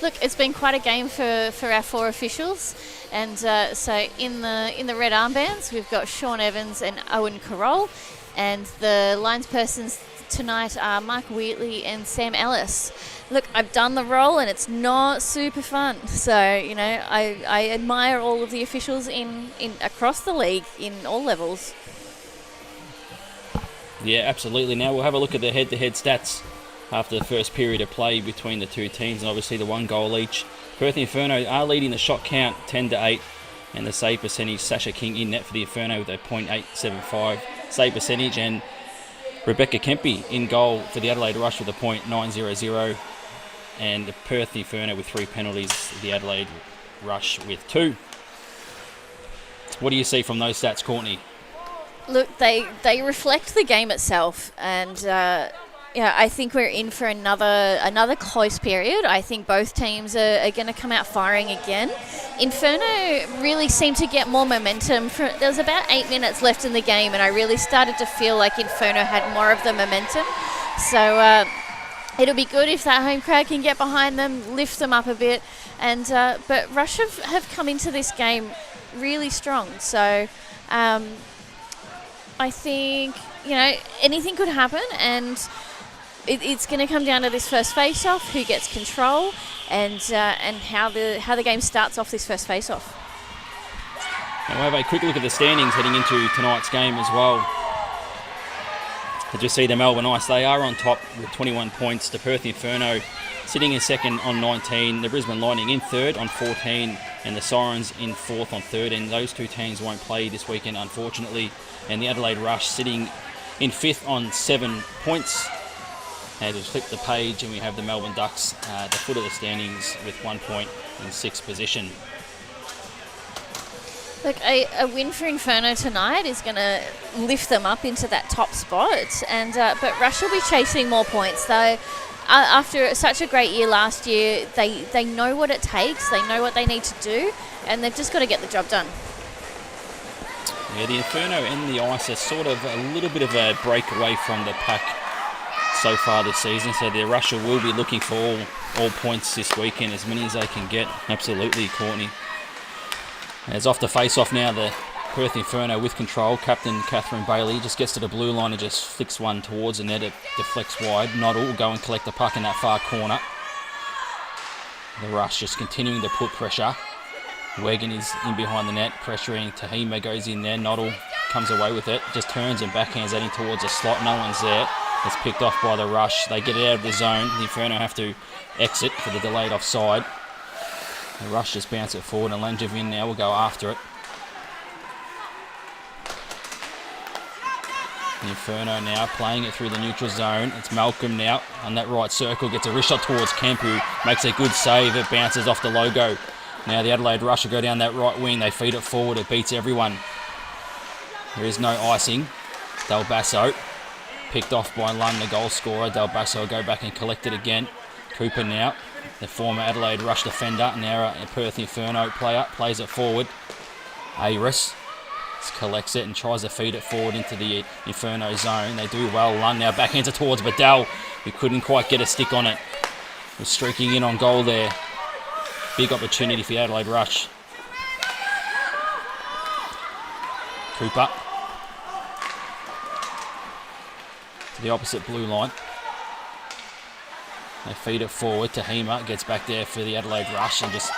look, it's been quite a game for our four officials. And so in the red armbands, we've got Sean Evans and Owen Carroll, and the linespersons tonight are Mark Wheatley and Sam Ellis. Look, I've done the role, and it's not super fun. So, I admire all of the officials in across the league in all levels. Yeah, absolutely. Now we'll have a look at the head-to-head stats after the first period of play between the two teams, and obviously the one goal each. Perth Inferno are leading the shot count 10-8, and the save percentage, Sasha King in net for the Inferno with a .875 save percentage, and Rebecca Kempy in goal for the Adelaide Rush with a .900, and the Perth Inferno with 3 penalties, the Adelaide Rush with 2. What do you see from those stats, Courtney? Look, they reflect the game itself, and I think we're in for another close period. I think both teams are going to come out firing again. Inferno really seemed to get more momentum. There was about 8 minutes left in the game, and I really started to feel like Inferno had more of the momentum. So it'll be good if that home crowd can get behind them, lift them up a bit. And but Rush have come into this game really strong. So I think anything could happen, and it's going to come down to this first face-off, who gets control, and how the game starts off this first face-off. And we'll have a quick look at the standings heading into tonight's game as well. As you see, the Melbourne Ice, they are on top with 21 points. The Perth Inferno sitting in second on 19. The Brisbane Lightning in third on 14, and the Sirens in fourth on 13. Those two teams won't play this weekend, unfortunately. And the Adelaide Rush sitting in fifth on 7 points. And we'll flip the page, and we have the Melbourne Ducks at the foot of the standings with 1 point in sixth position. Look, a win for Inferno tonight is going to lift them up into that top spot, and but Rush will be chasing more points. Though after such a great year last year, they know what it takes, they know what they need to do, and they've just got to get the job done. Yeah, the Inferno and the Ice are sort of a little bit of a break away from the pack so far this season, so the Russia will be looking for all points this weekend, as many as they can get. Absolutely, Courtney. As off the face-off now, the Perth Inferno with control. Captain Catherine Bailey just gets to the blue line and just flicks one towards the net. It deflects wide. Noddle will go and collect the puck in that far corner. The Rush just continuing to put pressure. Wegan is in behind the net, pressuring. Tahima goes in there. Noddle comes away with it. Just turns and backhands that in towards the slot. No one's there. It's picked off by the Rush. They get it out of the zone. The Inferno have to exit for the delayed offside. The Rush just bounce it forward, and Langevin now will go after it. The Inferno now playing it through the neutral zone. It's Malcolm now on that right circle. Gets a wrist shot towards Kemp, who makes a good save. It bounces off the logo. Now the Adelaide Rush will go down that right wing. They feed it forward. It beats everyone. There is no icing. Del Basso picked off by Lund, the goal scorer. Del Basso will go back and collect it again. Cooper now, the former Adelaide Rush defender, now a Perth Inferno player, plays it forward. Aris collects it and tries to feed it forward into the Inferno zone. They do well. Lund now backhands it towards Bedell, who couldn't quite get a stick on it. Was streaking in on goal there. Big opportunity for the Adelaide Rush. Cooper to the opposite blue line. They feed it forward. Tahima gets back there for the Adelaide Rush and just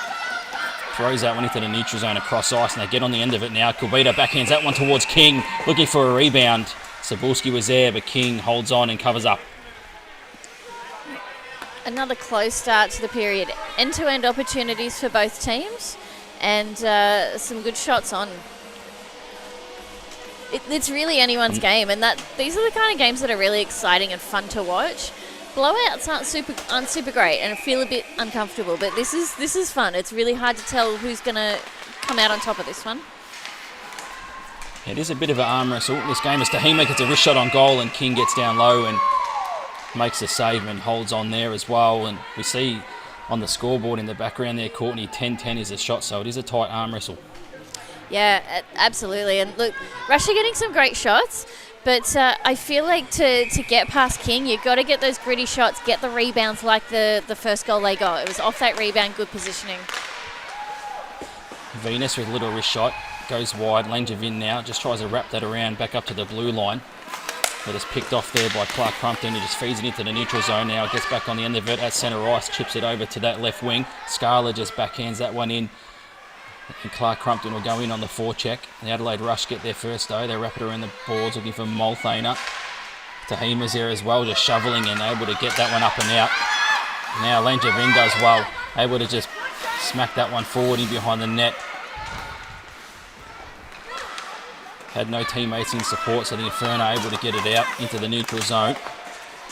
throws that one into the neutral zone across ice, and they get on the end of it now. Kubita backhands that one towards King, looking for a rebound. Cebulski was there, but King holds on and covers up. Another close start to the period. End-to-end opportunities for both teams, and some good shots on. It's really anyone's game, and these are the kind of games that are really exciting and fun to watch. Blowouts aren't super great and feel a bit uncomfortable, but this is fun. It's really hard to tell who's going to come out on top of this one. It is a bit of an arm wrestle this game as Tahima gets a wrist shot on goal and King gets down low and makes a save and holds on there as well. And we see on the scoreboard in the background there, Courtney, 10-10 is a shot, so it is a tight arm wrestle. Yeah, absolutely. And look, Rush are getting some great shots, but I feel like to get past King, you've got to get those gritty shots, get the rebounds like the first goal they got. It was off that rebound, good positioning. Venus with a little wrist shot, goes wide, Langevin now, just tries to wrap that around back up to the blue line. But it's picked off there by Clark Crumpton, who just feeds it into the neutral zone now, gets back on the end of it at centre ice, chips it over to that left wing. Scarla just backhands that one in. And Clark Crumpton will go in on the forecheck. The Adelaide Rush get there first though. They wrap it around the boards looking for Multhana. Tahima's there as well, just shoveling and able to get that one up and out. Now Langevin does well, able to just smack that one forward in behind the net. Had no teammates in support, so the Inferno able to get it out into the neutral zone.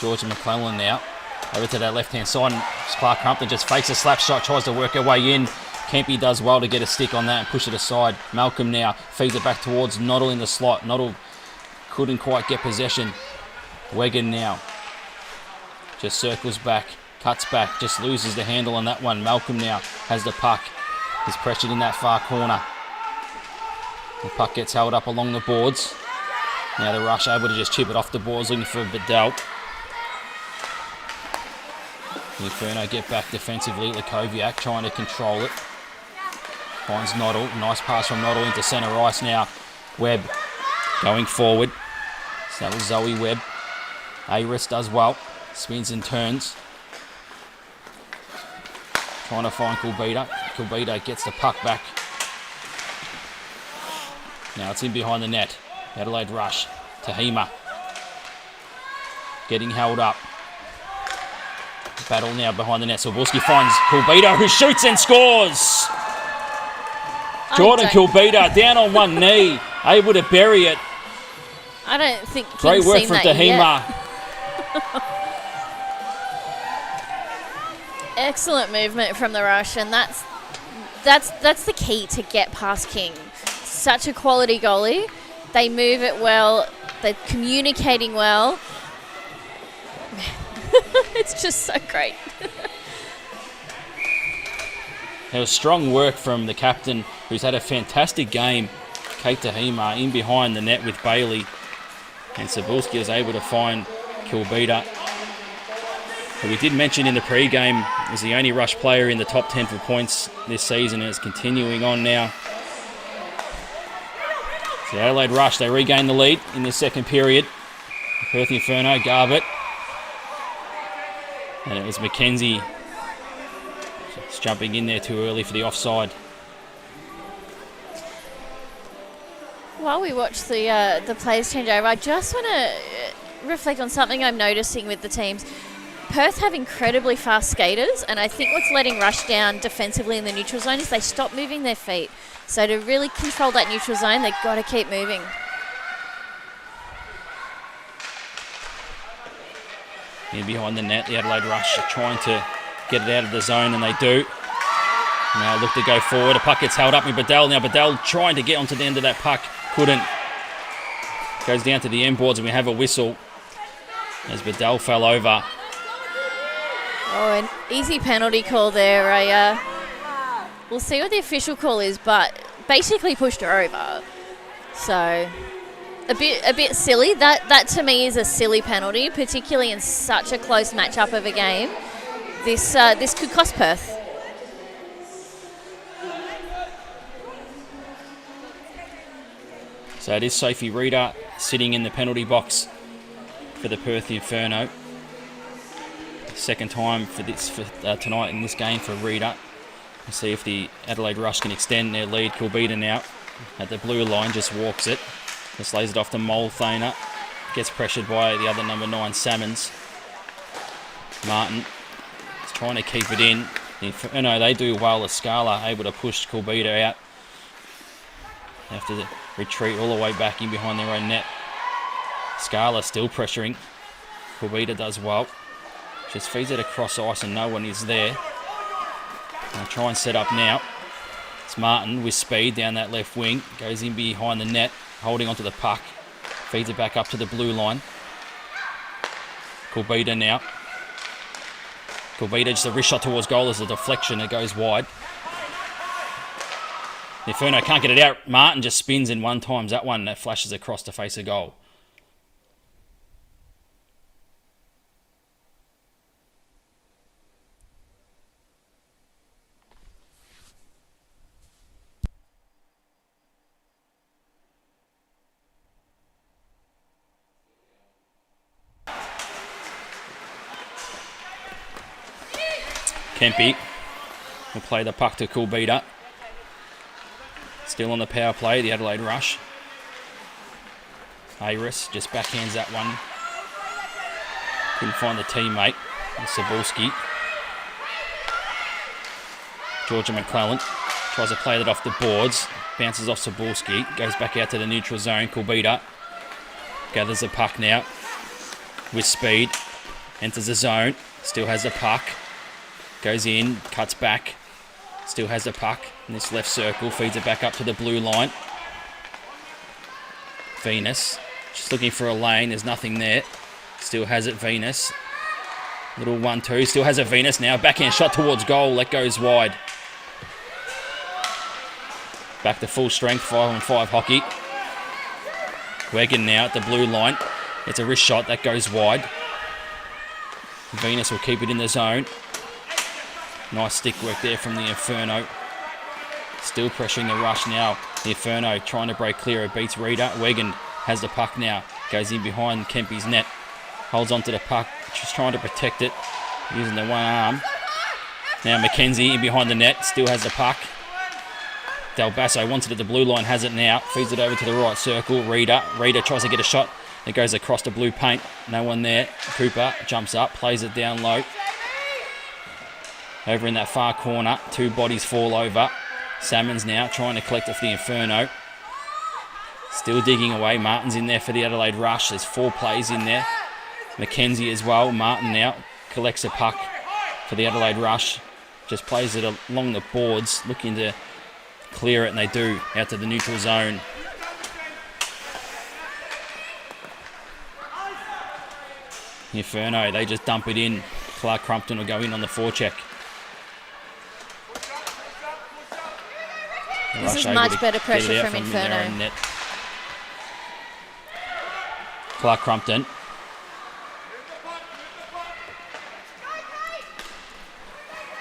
Georgia McClellan now over to that left-hand side. Clark Crumpton just fakes a slap shot, tries to work her way in. Kempy does well to get a stick on that and push it aside. Malcolm now feeds it back towards Noddle in the slot. Noddle couldn't quite get possession. Wegan now just circles back, cuts back, just loses the handle on that one. Malcolm now has the puck. He's pressured in that far corner. The puck gets held up along the boards. Now the Rush able to just chip it off the boards, looking for Bedell. The Inferno get back defensively. Lakoviak trying to control it. Finds Noddle. Nice pass from Noddle into centre ice now. Webb going forward. So that was Zoe Webb. Aris does well. Spins and turns. Trying to find Kulbita. Kulbita gets the puck back. Now it's in behind the net. Adelaide Rush. Tahima. Getting held up. Battle now behind the net. Silborski finds Kulbita, who shoots and scores. Jordan Kulbita down on one knee, able to bury it. I don't think King's great work seen from that Tahima. Excellent movement from the Rush, and that's the key to get past King. Such a quality goalie. They move it well. They're communicating well. It's just so great. There was strong work from the captain, who's had a fantastic game. Kate Tahima in behind the net with Bailey. And Cebulski is able to find Kulbita, who we did mention in the pre-game is the only Rush player in the top 10 for points this season, and it's continuing on now. So Adelaide Rush, they regain the lead in the second period. Perth Inferno, Garbutt. And it was Mackenzie just jumping in there too early for the offside. While we watch the players change over, I just want to reflect on something I'm noticing with the teams. Perth have incredibly fast skaters, and I think what's letting Rush down defensively in the neutral zone is they stop moving their feet. So to really control that neutral zone, they've got to keep moving. In behind the net, the Adelaide Rush are trying to get it out of the zone, and they do. Now look to go forward. A puck gets held up with Bedell. Now Bedell trying to get onto the end of that puck. Couldn't. Goes down to the end boards, and we have a whistle as Bedell fell over. Oh, an easy penalty call there. We'll see what the official call is, but basically pushed her over. So a bit silly. That to me is a silly penalty, particularly in such a close matchup of a game. This could cost Perth. So it is Sophie Reeder sitting in the penalty box for the Perth Inferno. Second time for tonight in this game for Reeder. We'll see if the Adelaide Rush can extend their lead. Kulbita now at the blue line, just walks it. Just lays it off to Multhana. Gets pressured by the other number 9, Salmons. Martin is trying to keep it in. The Inferno, they do well. The Scala able to push Kulbita out. They have to retreat all the way back in behind their own net. Scala still pressuring. Kulbita does well. Just feeds it across ice and no one is there. They'll try and set up now. It's Martin with speed down that left wing. Goes in behind the net. holding onto the puck. Feeds it back up to the blue line. Corbita now. Corbita just a wrist shot towards goal as a deflection. It goes wide. Inferno can't get it out. Martin just spins in one times that one. That flashes across to face a goal. Kempy will play the puck to Coolbeater. Still on the power play, the Adelaide Rush. Aris just backhands that one. Couldn't find the teammate. Cebulski. Georgia McClellan tries to play that off the boards. Bounces off Cebulski. Goes back out to the neutral zone. Coolbeater gathers the puck now with speed. Enters the zone. Still has the puck. Goes in, cuts back, still has the puck in this left circle, feeds it back up to the blue line. Venus, just looking for a lane, there's nothing there. Still has it, Venus. Little 1-2, still has it, Venus now. Backhand shot towards goal, that goes wide. Back to full strength, 5-on-5 hockey. Wegan now at the blue line. It's a wrist shot, that goes wide. Venus will keep it in the zone. Nice stick work there from the Inferno. Still pressuring the Rush now. The Inferno trying to break clear. It beats Reader. Wegan has the puck now. Goes in behind Kempy's net. Holds onto the puck. Just trying to protect it. Using the one arm. Now McKenzie in behind the net. Still has the puck. Del Basso wants it at the blue line. Has it now. Feeds it over to the right circle. Reader tries to get a shot. It goes across the blue paint. No one there. Cooper jumps up. Plays it down low. Over in that far corner, two bodies fall over. Salmons now trying to collect it for the Inferno. Still digging away. Martin's in there for the Adelaide Rush. There's 4 plays in there. McKenzie as well. Martin now collects a puck for the Adelaide Rush. Just plays it along the boards, looking to clear it, and they do, out to the neutral zone. Inferno, they just dump it in. Clark Crumpton will go in on the forecheck. This is much better pressure from Inferno. Clark Crumpton.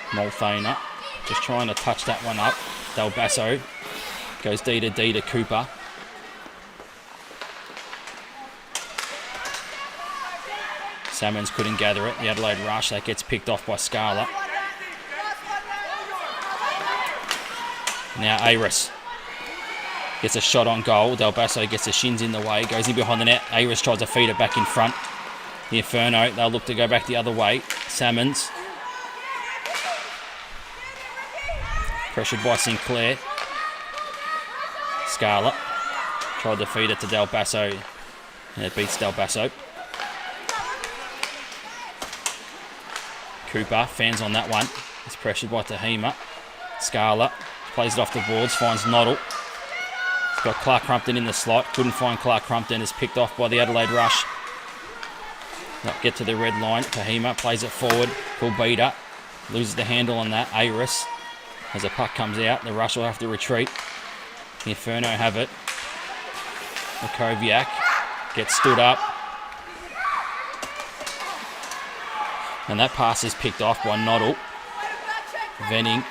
Mulfana just trying to touch that one up. Del Basso goes D to Cooper. Salmons couldn't gather it. The Adelaide Rush, that gets picked off by Scarlett. Now Aris gets a shot on goal. Del Basso gets the shins in the way. Goes in behind the net. Aris tries to feed it back in front. The Inferno, they'll look to go back the other way. Salmons. Pressured by Sinclair. Scarlett tried to feed it to Del Basso. And it beats Del Basso. Cooper, fans on that one. It's pressured by Tahima. Scarlett plays it off the boards, finds Noddle. He's got Clark Crumpton in the slot. Couldn't find Clark Crumpton. Is picked off by the Adelaide Rush. Not get to the red line. Tahima plays it forward. Coolbeater loses the handle on that. Aris, as the puck comes out, the Rush will have to retreat. The Inferno have it. Makoviak gets stood up. And that pass is picked off by Noddle. Venning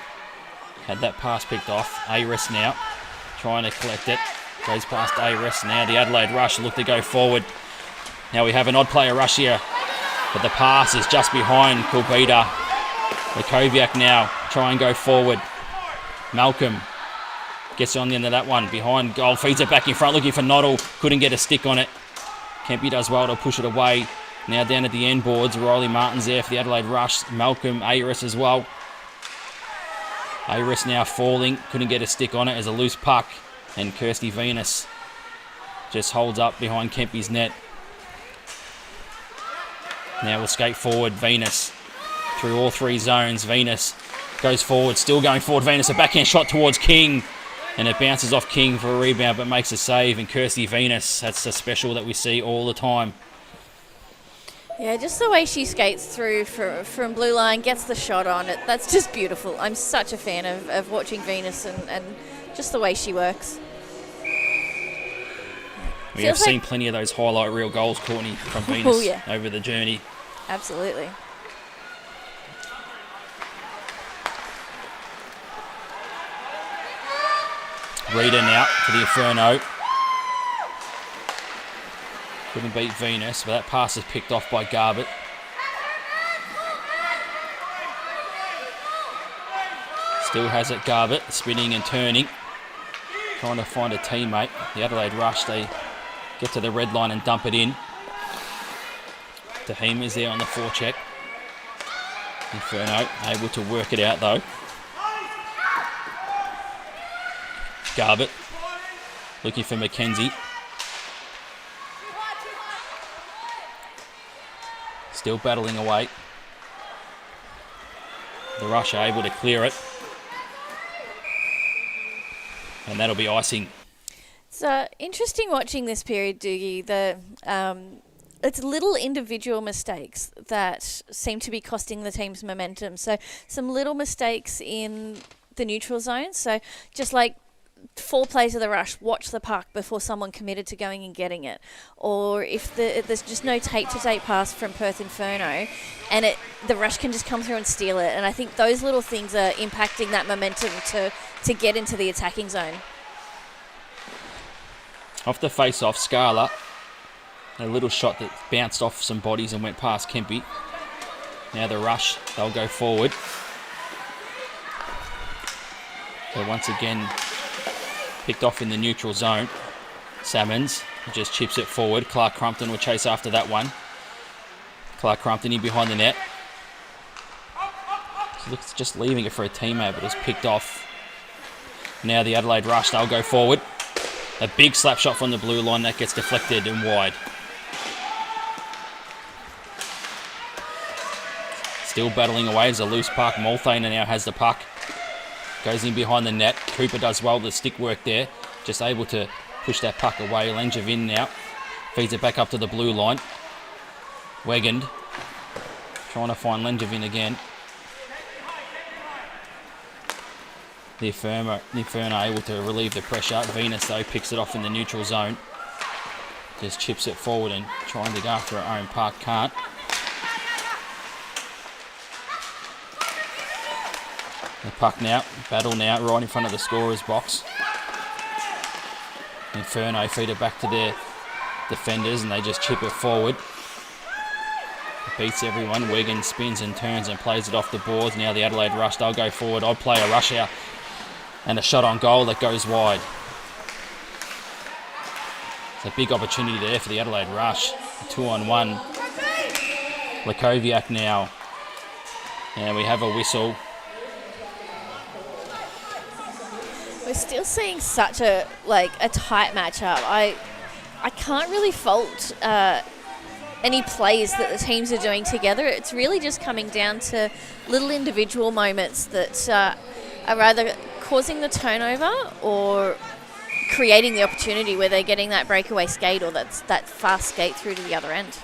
had that pass picked off. Aris now trying to collect it. Goes past Aris. Now the Adelaide Rush look to go forward. Now we have an odd player rush here. But the pass is just behind Coolbeater. Makoviak now try and go forward. Malcolm gets on the end of that one. Behind goal. Feeds it back in front. Looking for Noddle. Couldn't get a stick on it. Kempy does well to push it away. Now down at the end boards. Riley Martin's there for the Adelaide Rush. Malcolm, Aris as well. Aris now falling. Couldn't get a stick on it as a loose puck. And Kirsty Venus just holds up behind Kempy's net. Now we'll skate forward. Venus through all 3 zones. Venus goes forward. Still going forward. Venus, a backhand shot towards King. And it bounces off King for a rebound, but makes a save. And Kirsty Venus, that's a special that we see all the time. Yeah, just the way she skates through from blue line, gets the shot on it. That's just beautiful. I'm such a fan of watching Venus and just the way she works. We have seen plenty of those highlight reel goals, Courtney, from Venus over the journey. Absolutely. Rita now for the Inferno. Couldn't beat Venus, but that pass is picked off by Garbutt. Still has it, Garbutt, spinning and turning. Trying to find a teammate. The Adelaide Rush, they get to the red line and dump it in. Tahim is there on the forecheck. Inferno able to work it out though. Garbutt looking for Mackenzie. Still battling away. The Rush are able to clear it. And that'll be icing. It's interesting watching this period, Doogie. It's little individual mistakes that seem to be costing the team's momentum. So some little mistakes in the neutral zone. So just like 4 plays of the Rush, watch the puck before someone committed to going and getting it. Or if there's just no tape-to-tape pass from Perth Inferno and the Rush can just come through and steal it. And I think those little things are impacting that momentum to get into the attacking zone. Off the face-off, Scala. A little shot that bounced off some bodies and went past Kempy. Now the Rush, they'll go forward. So once again, picked off in the neutral zone. Salmons just chips it forward. Clark Crumpton will chase after that one. Clark Crumpton in behind the net. Looks just leaving it for a teammate, but it's picked off. Now the Adelaide Rush, they'll go forward. A big slap shot from the blue line that gets deflected and wide. Still battling away as a loose puck. Multhaner now has the puck. Goes in behind the net. Cooper does well, the stick work there. Just able to push that puck away. Langevin now feeds it back up to the blue line. Wegand trying to find Langevin again. The Inferno able to relieve the pressure. Venus though picks it off in the neutral zone. Just chips it forward and trying to go after her own puck. Can't. The puck now, battle now, right in front of the scorer's box. Inferno feed it back to their defenders and they just chip it forward. It beats everyone. Wigan spins and turns and plays it off the boards. Now the Adelaide Rush, they'll go forward. Odd player rush out and a shot on goal that goes wide. It's a big opportunity there for the Adelaide Rush. 2-on-1. Lakoviak now. And we have a whistle. We're still seeing such a tight matchup. I can't really fault any plays that the teams are doing together. It's really just coming down to little individual moments that are either causing the turnover or creating the opportunity where they're getting that breakaway skate or that fast skate through to the other end.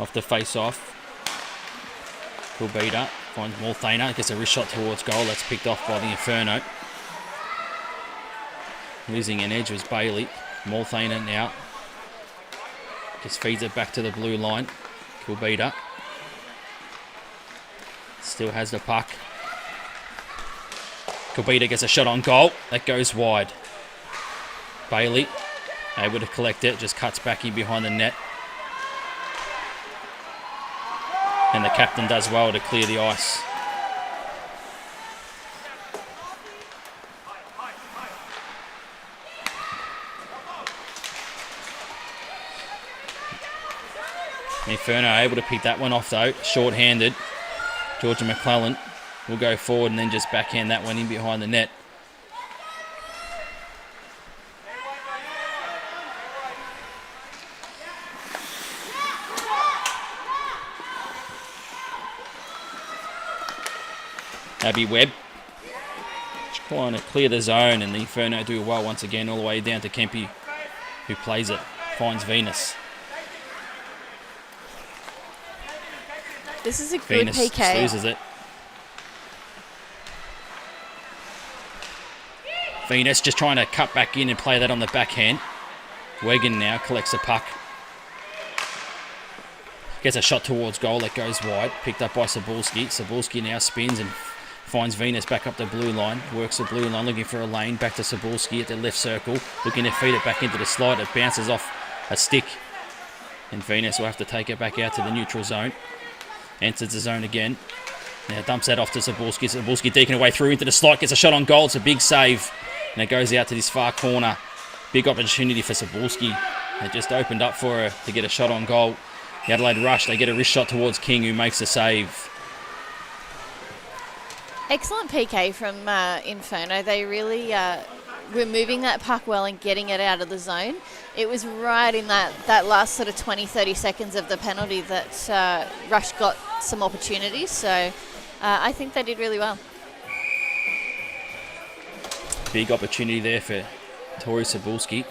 Off the face-off. Kulbita finds Multhaner, gets a wrist shot towards goal. That's picked off by the Inferno. Losing an edge was Bailey. Multhaner now just feeds it back to the blue line. Kulbita still has the puck. Kulbita gets a shot on goal. That goes wide. Bailey able to collect it, just cuts back in behind the net. And the captain does well to clear the ice. Inferno able to pick that one off though, short-handed. Georgia McClellan will go forward and then just backhand that one in behind the net. Abby Webb trying to clear the zone, and the Inferno do well once again, all the way down to Kempe, who plays it, finds Venus. This is a good Venus PK. loses it. Venus just trying to cut back in and play that on the backhand. Wegan now collects the puck. Gets a shot towards goal that goes wide. Picked up by Cebulski. Cebulski now spins and finds Venus back up the blue line. Works the blue line, looking for a lane. Back to Cebulski at the left circle. Looking to feed it back into the slot. It bounces off a stick. And Venus will have to take it back out to the neutral zone. Enters the zone again. Now dumps that off to Cebulski. Cebulski deking away through into the slot. Gets a shot on goal. It's a big save. And it goes out to this far corner. Big opportunity for Cebulski. It just opened up for her to get a shot on goal. The Adelaide Rush, they get a wrist shot towards King, who makes the save. Excellent PK from Inferno. They really were moving that puck well and getting it out of the zone. It was right in that last sort of 20, 30 seconds of the penalty that Rush got some opportunities. So I think they did really well. Big opportunity there for Tori Cebulski.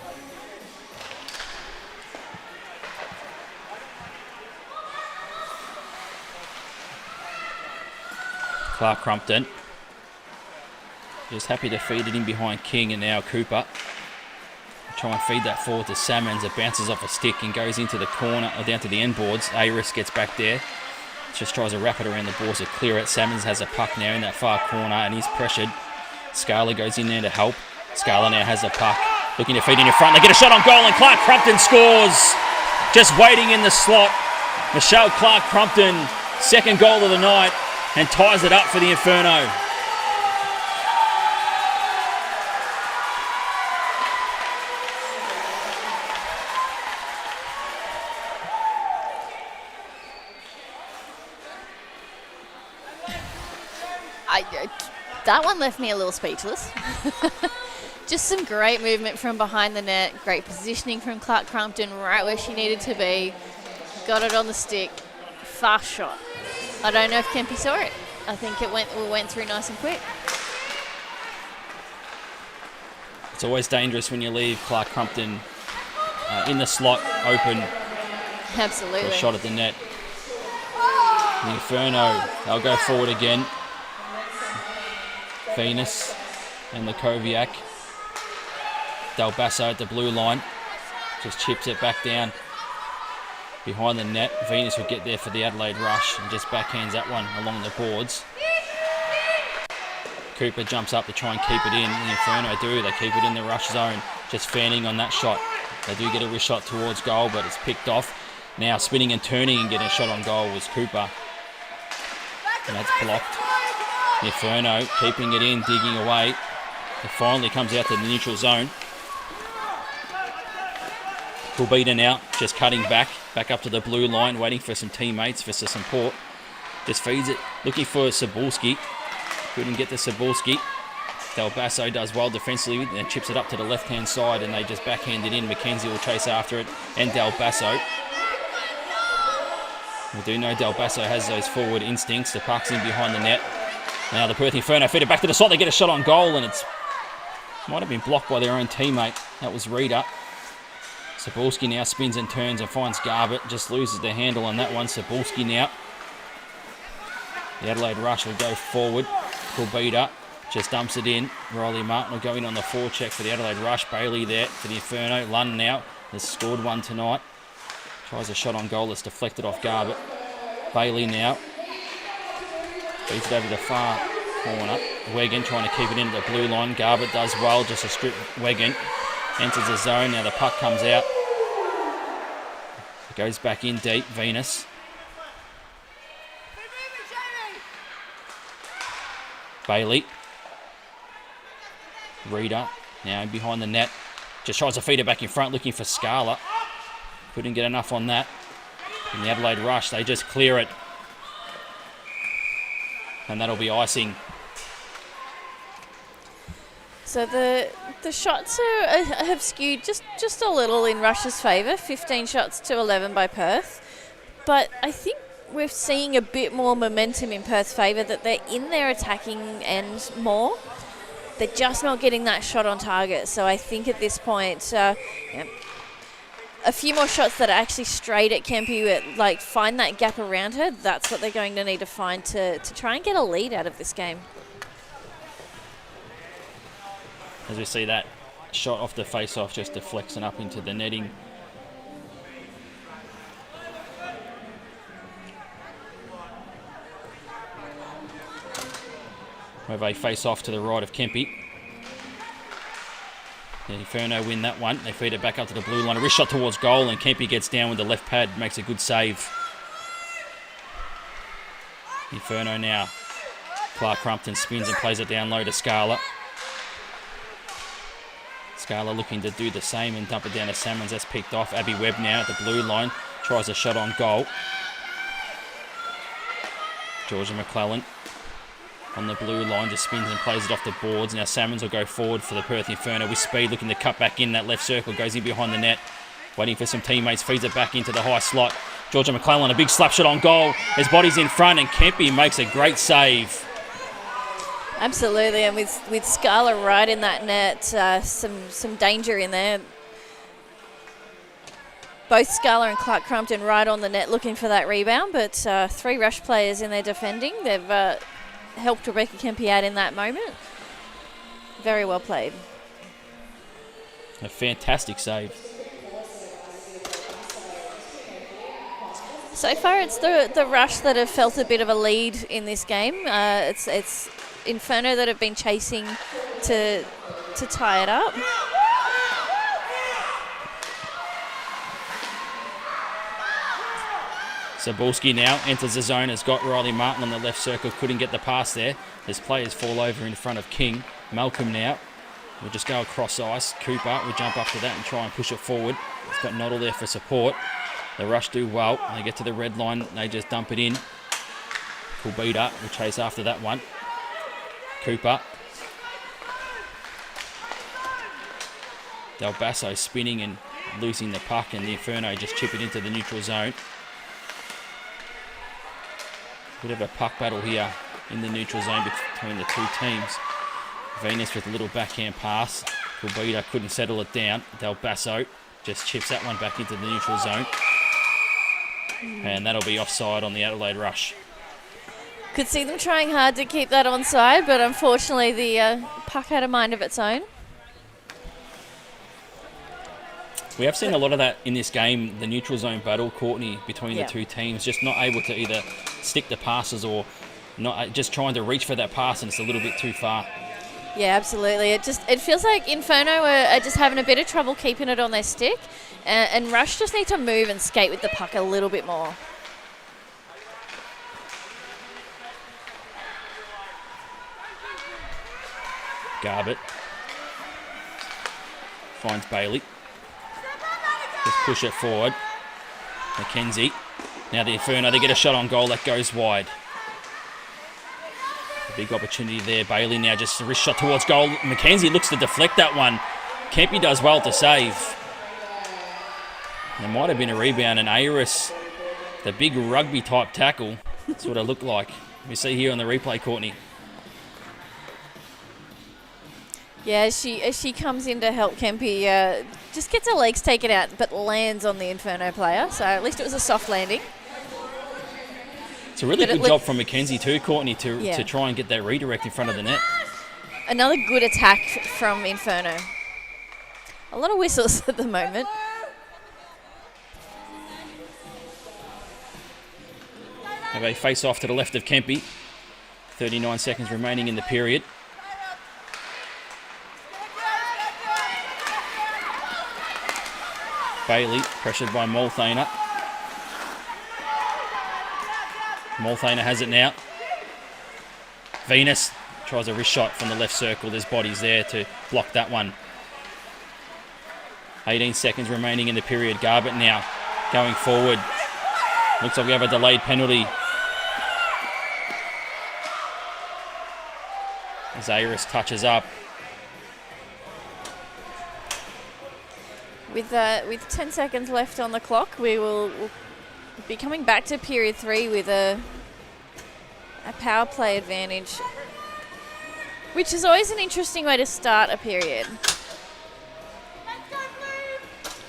Clark Crumpton. Just happy to feed it in behind King, and now Cooper. Try and feed that forward to Salmons. It bounces off a stick and goes into the corner, or down to the end boards. Aris gets back there. Just tries to wrap it around the boards to clear it. Salmons has a puck now in that far corner and he's pressured. Scala goes in there to help. Scala now has the puck. Looking to feed in front. They get a shot on goal and Clark Crumpton scores. Just waiting in the slot. Michelle Clark Crumpton, second goal of the night, and ties it up for the Inferno. That one left me a little speechless. Just some great movement from behind the net, great positioning from Clark Crumpton right where she needed to be. Got it on the stick, fast shot. I don't know if Kempe saw it. I think it went through nice and quick. It's always dangerous when you leave Clark Crumpton in the slot open. Absolutely. For a shot at the net. The Inferno, they'll go forward again. Venus and Lakoviak. Del Basso at the blue line. Just chips it back down behind the net. Venus will get there for the Adelaide Rush and just backhands that one along the boards. Cooper jumps up to try and keep it in. The Inferno do. They keep it in the Rush zone. Just fanning on that shot. They do get a wrist shot towards goal, but it's picked off. Now spinning and turning and getting a shot on goal was Cooper. And that's blocked. The Inferno keeping it in, digging away. It finally comes out to the neutral zone. Kulbita now just cutting back up to the blue line, waiting for some teammates, for some support. Just feeds it, looking for Cebulski. Couldn't get to Cebulski. Del Basso does well defensively and chips it up to the left-hand side, and they just backhand it in. Mackenzie will chase after it, and Del Basso. We do know Del Basso has those forward instincts. The puck's in behind the net. Now the Perth Inferno feed it back to the slot. They get a shot on goal, and it's might have been blocked by their own teammate. That was Reader. Cebulski now spins and turns and finds Garbutt. Just loses the handle on that one. Cebulski now. The Adelaide Rush will go forward. Kulbita just dumps it in. Riley Martin will go in on the forecheck for the Adelaide Rush. Bailey there for the Inferno. Lund now has scored one tonight. Tries a shot on goal that's deflected off Garbutt. Bailey now. Beats it over the far corner. Wegan trying to keep it into the blue line. Garbutt does well just to strip Wegan. Enters the zone. Now the puck comes out. It goes back in deep. Venus. Bailey. Reader. Now behind the net. Just tries to feed it back in front, looking for Scala. Couldn't get enough on that. And the Adelaide Rush, they just clear it. And that'll be icing. So the shots have skewed just a little in Rush's favour. 15 shots to 11 by Perth. But I think we're seeing a bit more momentum in Perth's favour, that they're in their attacking end more. They're just not getting that shot on target. So I think at this point, a few more shots that are actually straight at Kempe, like find that gap around her. That's what they're going to need to find to try and get a lead out of this game. As we see that shot off the face-off, just deflects and up into the netting. We have a face-off to the right of Kempe. The Inferno win that one. They feed it back up to the blue line. A wrist shot towards goal, and Kempe gets down with the left pad, makes a good save. Inferno now. Clark Crumpton spins and plays it down low to Scala. Scala looking to do the same and dump it down to Salmons. That's picked off. Abby Webb now at the blue line. Tries a shot on goal. Georgia McClellan on the blue line, just spins and plays it off the boards. Now Salmons will go forward for the Perth Inferno with speed, looking to cut back in. That left circle goes in behind the net, waiting for some teammates, feeds it back into the high slot. Georgia McClellan, a big slap shot on goal. His body's in front, and Kempe makes a great save. Absolutely, and with Scala right in that net, some danger in there. Both Scala and Clark Crumpton right on the net looking for that rebound, but 3 rush players in there defending. They've helped Rebecca Kempe out in that moment. Very well played. A fantastic save. So far, it's the Rush that have felt a bit of a lead in this game. It's Inferno that have been chasing to tie it up. Zabolski now enters the zone, has got Riley Martin on the left circle, couldn't get the pass there. His players fall over in front of King. Malcolm now will just go across ice. Cooper will jump up to that and try and push it forward. He's got Noddle there for support. The Rush do well. They get to the red line, they just dump it in. Kulbita will chase after that one. Cooper. Del Basso spinning and losing the puck, and the Inferno just chip it into the neutral zone. Bit of a puck battle here in the neutral zone between the two teams. Venus with a little backhand pass. Kulbita couldn't settle it down. Del Basso just chips that one back into the neutral zone. And that'll be offside on the Adelaide Rush. Could see them trying hard to keep that onside, but unfortunately the puck had a mind of its own. We have seen a lot of that in this game, the neutral zone battle, Courtney, between the two teams, just not able to either stick the passes or not, just trying to reach for that pass, and it's a little bit too far. Yeah, absolutely. It feels like Inferno are just having a bit of trouble keeping it on their stick, and Rush just need to move and skate with the puck a little bit more. Garbutt finds Bailey. Just push it forward. McKenzie. Now the Inferno, they get a shot on goal that goes wide. A big opportunity there. Bailey now just a wrist shot towards goal. McKenzie looks to deflect that one. Kempe does well to save. There might have been a rebound, and Ayris, the big rugby type tackle, that's what it looked like. We see here on the replay, Courtney. Yeah, as she comes in to help Kempe, just gets her legs taken out, but lands on the Inferno player. So at least it was a soft landing. It's a really good job from McKenzie too, Courtney, to try and get that redirect in front of the net. Another good attack from Inferno. A lot of whistles at the moment. Have a face-off to the left of Kempe. 39 seconds remaining in the period. Bailey, pressured by Multhaner. Multhaner has it now. Venus tries a wrist shot from the left circle. There's bodies there to block that one. 18 seconds remaining in the period. Garbutt now going forward. Looks like we have a delayed penalty. As Ayris touches up. With 10 seconds left on the clock, we'll Be coming back to period 3 with a power play advantage, which is always an interesting way to start a period.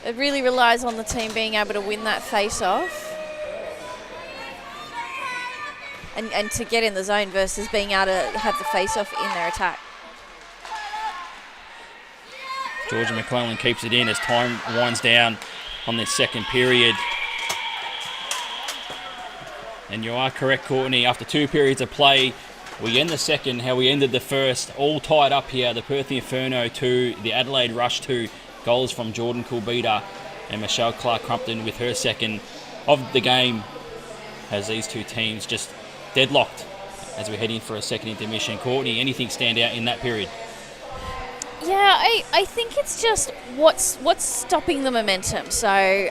It really relies on the team being able to win that face-off and to get in the zone versus being able to have the face-off in their attack. Georgia McClellan keeps it in as time winds down on this second period. And you are correct, Courtney. After 2 periods of play, we end the second how we ended the first. All tied up here. The Perth Inferno 2, the Adelaide Rush 2. Goals from Jordan Kulbita and Michelle Clark-Crumpton with her second of the game, as these two teams just deadlocked as we head in for a second intermission. Courtney, anything stand out in that period? Yeah, I think it's just what's stopping the momentum. So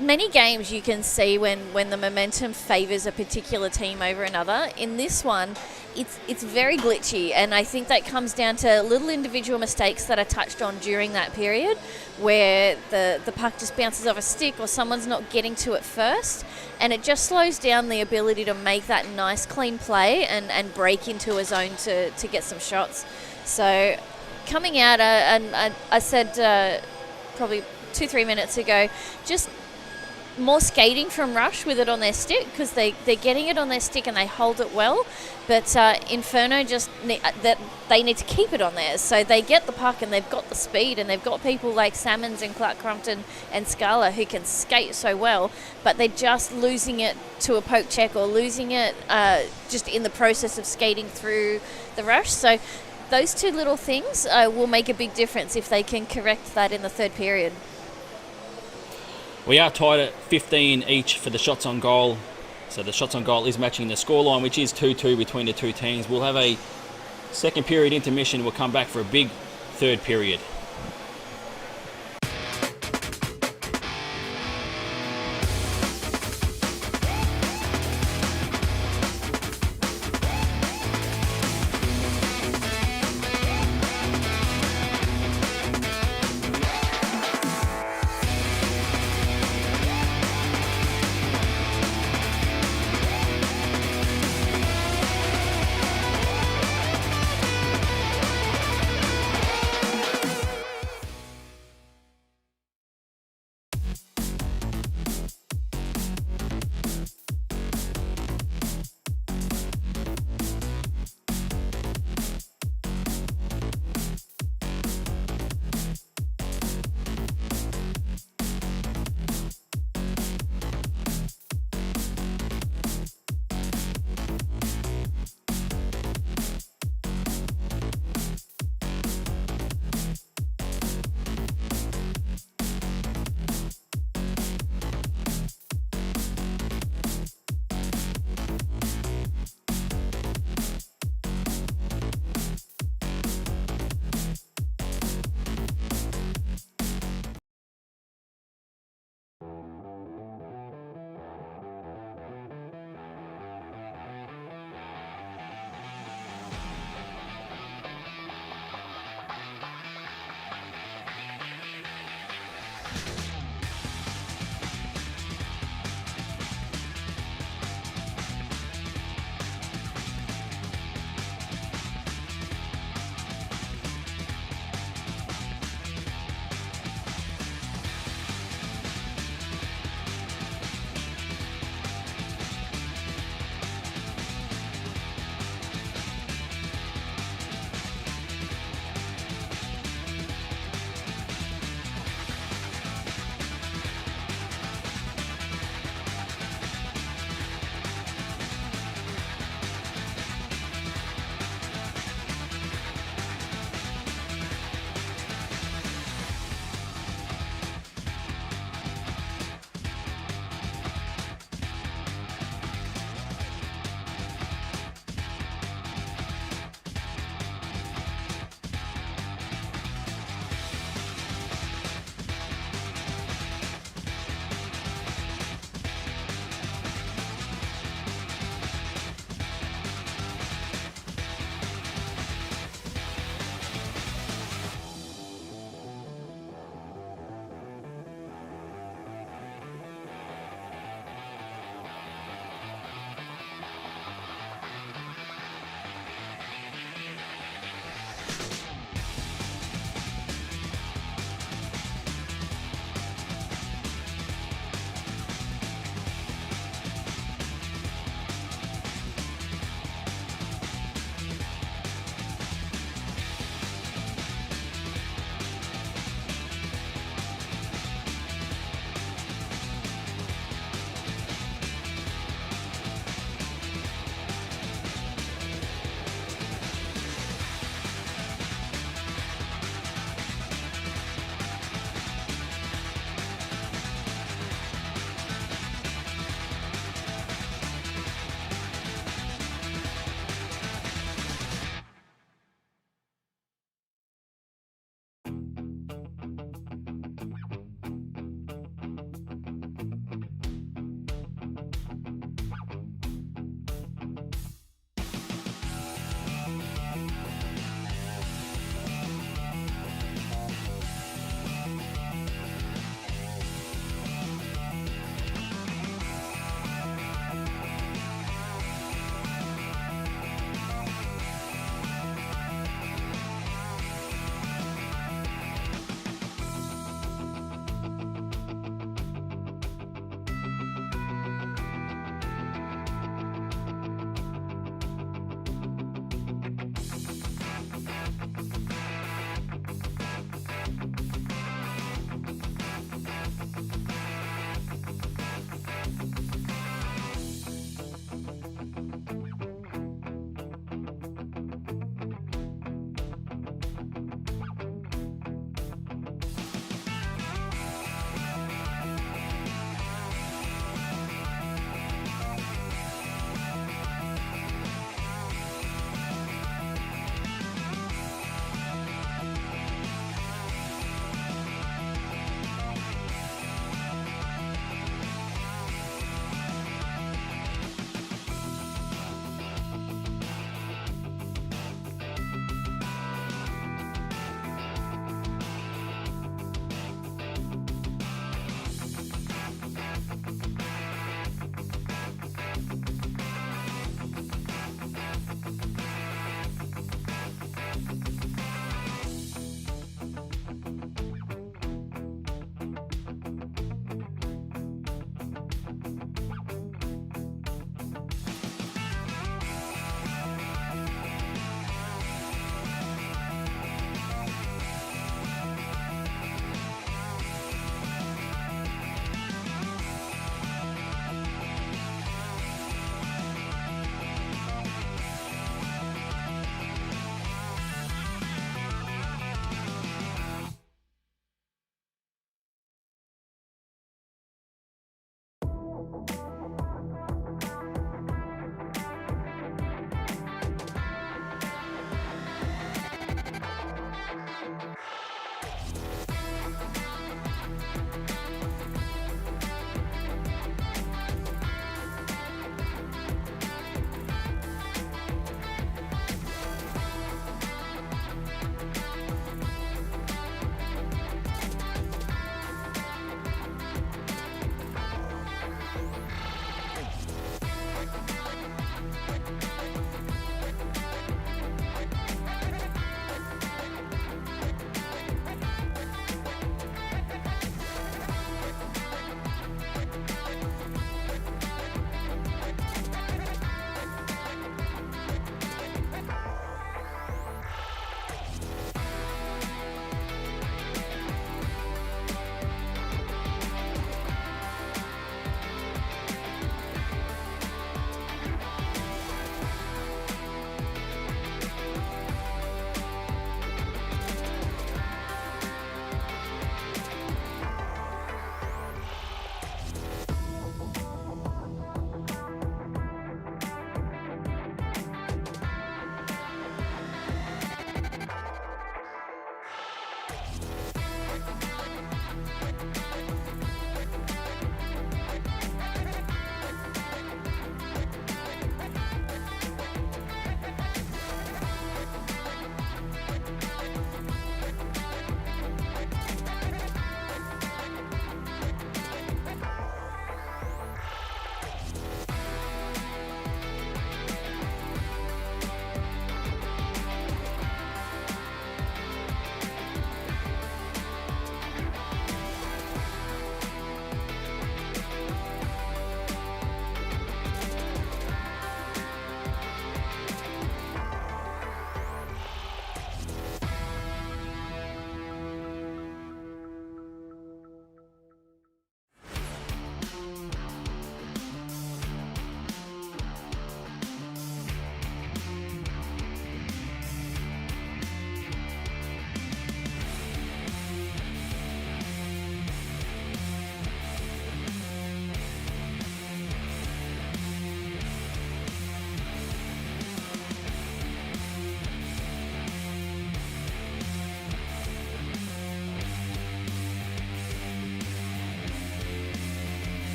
many games you can see when the momentum favours a particular team over another. In this one, it's very glitchy, and I think that comes down to little individual mistakes that are touched on during that period, where the puck just bounces off a stick or someone's not getting to it first, and it just slows down the ability to make that nice clean play and break into a zone to get some shots. So coming out, and I said probably 2-3 minutes ago, just more skating from Rush with it on their stick, because they're getting it on their stick and they hold it well, but Inferno they need to keep it on theirs, so they get the puck and they've got the speed and they've got people like Salmons and Clark Crumpton and Scala who can skate so well, but they're just losing it to a poke check or losing it just in the process of skating through the Rush. So those two little things will make a big difference if they can correct that in the third period. We are tied at 15 each for the shots on goal. So the shots on goal is matching the scoreline, which is 2-2 between the two teams. We'll have a second period intermission. We'll come back for a big third period.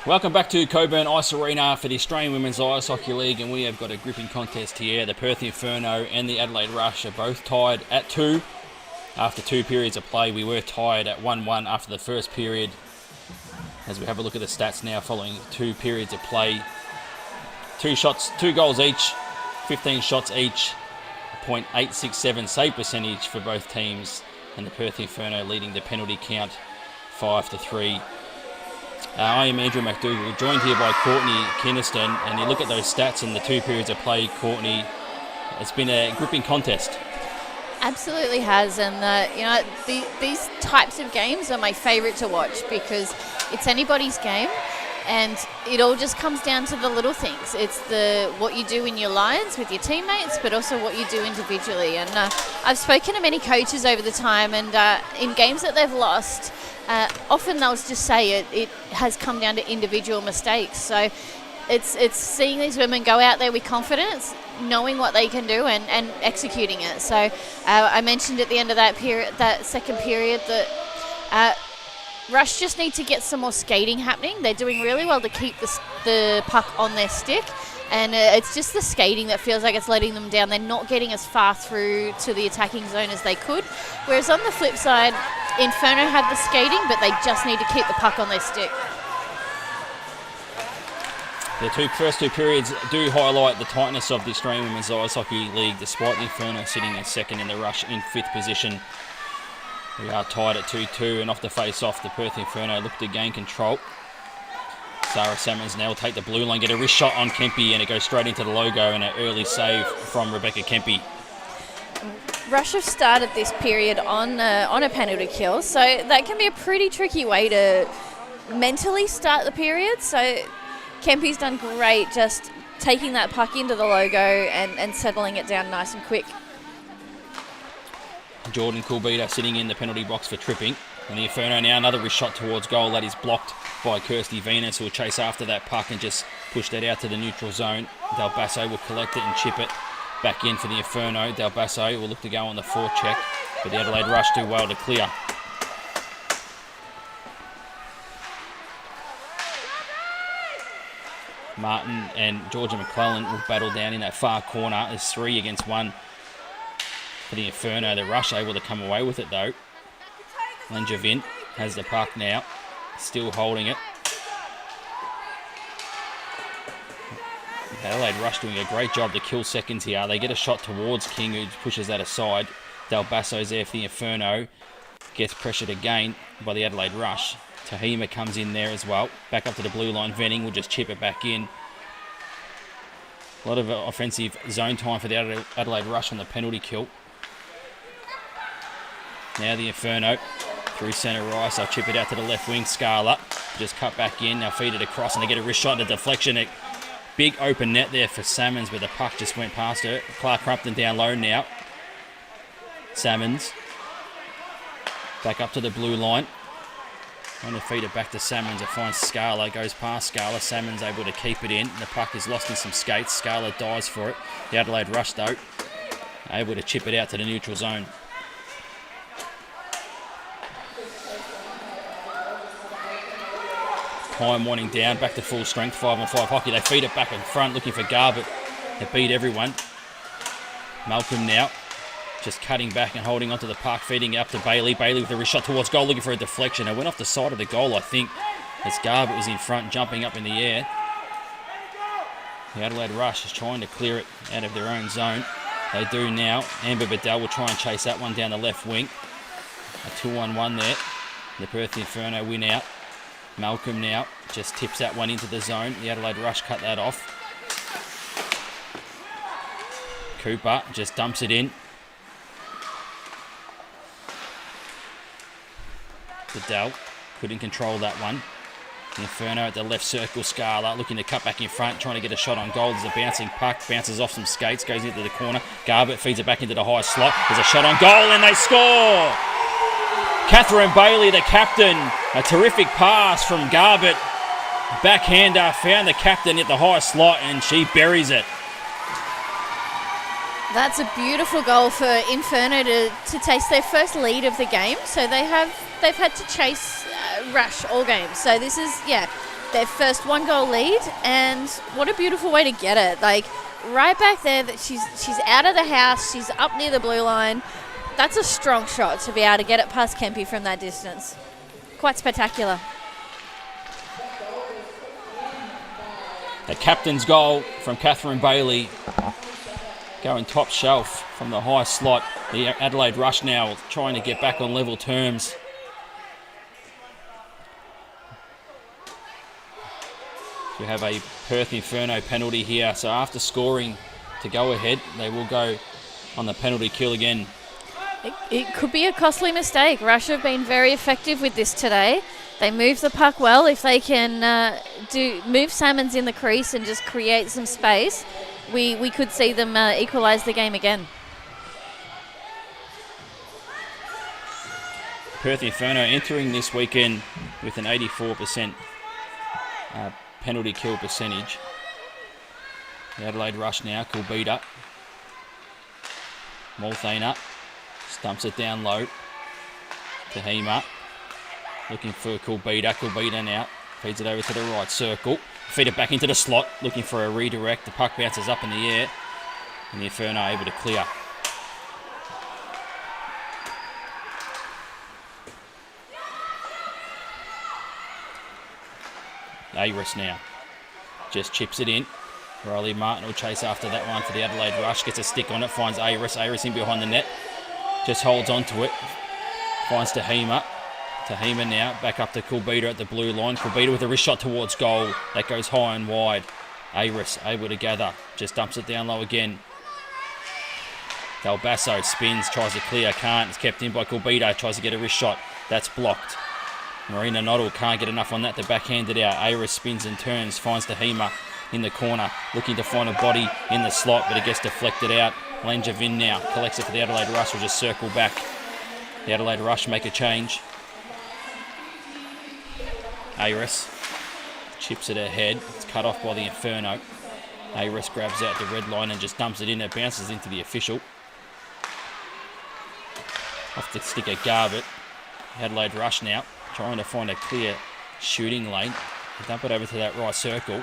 Welcome back to Cockburn Ice Arena for the Australian Women's Ice Hockey League, and we have got a gripping contest here. The Perth Inferno and the Adelaide Rush are both tied at 2. After 2 periods of play, we were tied at 1-1 after the first period. As we have a look at the stats now following 2 periods of play. 2 shots, 2 goals each, 15 shots each, .867 save percentage for both teams, and the Perth Inferno leading the penalty count 5-3. I am Andrew McDougall, joined here by Courtney Kinniston, and you look at those stats in the 2 periods of play, Courtney, it's been a gripping contest. Absolutely has, and these types of games are my favourite to watch because it's anybody's game, and it all just comes down to the little things. It's what you do in your lines with your teammates, but also what you do individually. And I've spoken to many coaches over the time, and in games that they've lost, often they'll just say it has come down to individual mistakes. So it's seeing these women go out there with confidence, knowing what they can do and executing it. So I mentioned at the end of that second period, that Rush just need to get some more skating happening. They're doing really well to keep the puck on their stick, and it's just the skating that feels like it's letting them down. They're not getting as far through to the attacking zone as they could. Whereas on the flip side, Inferno have the skating, but they just need to keep the puck on their stick. The first two periods do highlight the tightness of the Australian Women's Ice Hockey League, despite the Inferno sitting in second and the Rush in 5th position. We are tied at 2-2, and off the face-off, the Perth Inferno look to gain control. Sarah Salmons now will take the blue line, get a wrist shot on Kempe, and it goes straight into the logo, and an early save from Rebecca Kempe. Rush have started this period on a penalty kill, so that can be a pretty tricky way to mentally start the period. So Kempe's done great just taking that puck into the logo and settling it down nice and quick. Jordan Kulbita sitting in the penalty box for tripping. And the Inferno now another wrist shot towards goal that is blocked by Kirsty Venus, who will chase after that puck and just push that out to the neutral zone. Del Basso will collect it and chip it back in for the Inferno. Del Basso will look to go on the forecheck, but the Adelaide Rush do well to clear. Martin and Georgia McClellan will battle down in that far corner. There's 3 against 1 for the Inferno. The Rush able to come away with it though. Langevin has the puck now, still holding it. Adelaide Rush doing a great job to kill seconds here. They get a shot towards King, who pushes that aside. Del Basso's there for the Inferno. Gets pressured again by the Adelaide Rush. Tahima comes in there as well. Back up to the blue line. Venning will just chip it back in. A lot of offensive zone time for the Adelaide Rush on the penalty kill. Now the Inferno through centre Rice. They'll chip it out to the left wing. Scarlett just cut back in. They'll feed it across and they get a wrist shot and a deflection. A big open net there for Salmons, but the puck just went past her. Clark Crumpton down low now. Salmons back up to the blue line. Trying to feed it back to Salmons. It finds Scala, goes past Scala. Salmons able to keep it in. The puck is lost in some skates. Scala dives for it. The Adelaide Rush, though, able to chip it out to the neutral zone. Time winding down, back to full strength, 5-on-5 hockey. They feed it back in front, looking for Garbutt. They beat everyone. Malcolm now, just cutting back and holding onto the puck, feeding it up to Bailey. Bailey with a wrist shot towards goal, looking for a deflection. It went off the side of the goal, I think, as Garbutt was in front, jumping up in the air. The Adelaide Rush is trying to clear it out of their own zone. They do now. Amber Bedell will try and chase that one down the left wing. A 2-1-1 there. The Perth Inferno win out. Malcolm now just tips that one into the zone. The Adelaide Rush cut that off. Cooper just dumps it in. Bedell couldn't control that one. The Inferno at the left circle. Scala looking to cut back in front, trying to get a shot on goal. There's a bouncing puck, bounces off some skates, goes into the corner. Garbutt feeds it back into the high slot. There's a shot on goal and they score! Catherine Bailey, the captain, a terrific pass from Garbutt. Backhander, found the captain at the high slot and she buries it. That's a beautiful goal for Inferno to taste their first lead of the game. So they've had to chase Rush all game. So this is, their first 1-goal lead, and what a beautiful way to get it. Like, right back there, that she's out of the house, she's up near the blue line. That's a strong shot to be able to get it past Kempe from that distance. Quite spectacular. The captain's goal from Catherine Bailey, going top shelf from the high slot. The Adelaide Rush now trying to get back on level terms. We have a Perth Inferno penalty here, so after scoring to go ahead, they will go on the penalty kill again. It could be a costly mistake. Rush have been very effective with this today. They move the puck well. If they can move Salmons in the crease and just create some space, we could see them equalise the game again. Perth Inferno entering this weekend with an 84% penalty kill percentage. The Adelaide Rush now, Kulbita. Malthana stumps it down low. Tahima looking for Kulbita. Kulbita now feeds it over to the right circle. Feed it back into the slot, looking for a redirect. The puck bounces up in the air, and the Inferno are able to clear. AWIHL now just chips it in. Riley Martin will chase after that one for the Adelaide Rush. Gets a stick on it, finds AWIHL. AWIHL in behind the net. Just holds on to it. Finds Tahima. Tahima now back up to Kulbita at the blue line. Kulbita with a wrist shot towards goal. That goes high and wide. AWIHL able to gather. Just dumps it down low again. Del Basso spins, tries to clear, can't. It's kept in by Kulbita. Tries to get a wrist shot. That's blocked. Marina Noddle can't get enough on that to backhand it out. AWIHL spins and turns, finds Tahima in the corner, looking to find a body in the slot, but it gets deflected out. Langevin now collects it for the Adelaide Rush, will just circle back. The Adelaide Rush make a change. AWIHL chips it ahead. It's cut off by the Inferno. AWIHL grabs out the red line and just dumps it in. It bounces into the official. Off the stick of Garbutt. Adelaide Rush now trying to find a clear shooting lane. Dump it over to that right circle.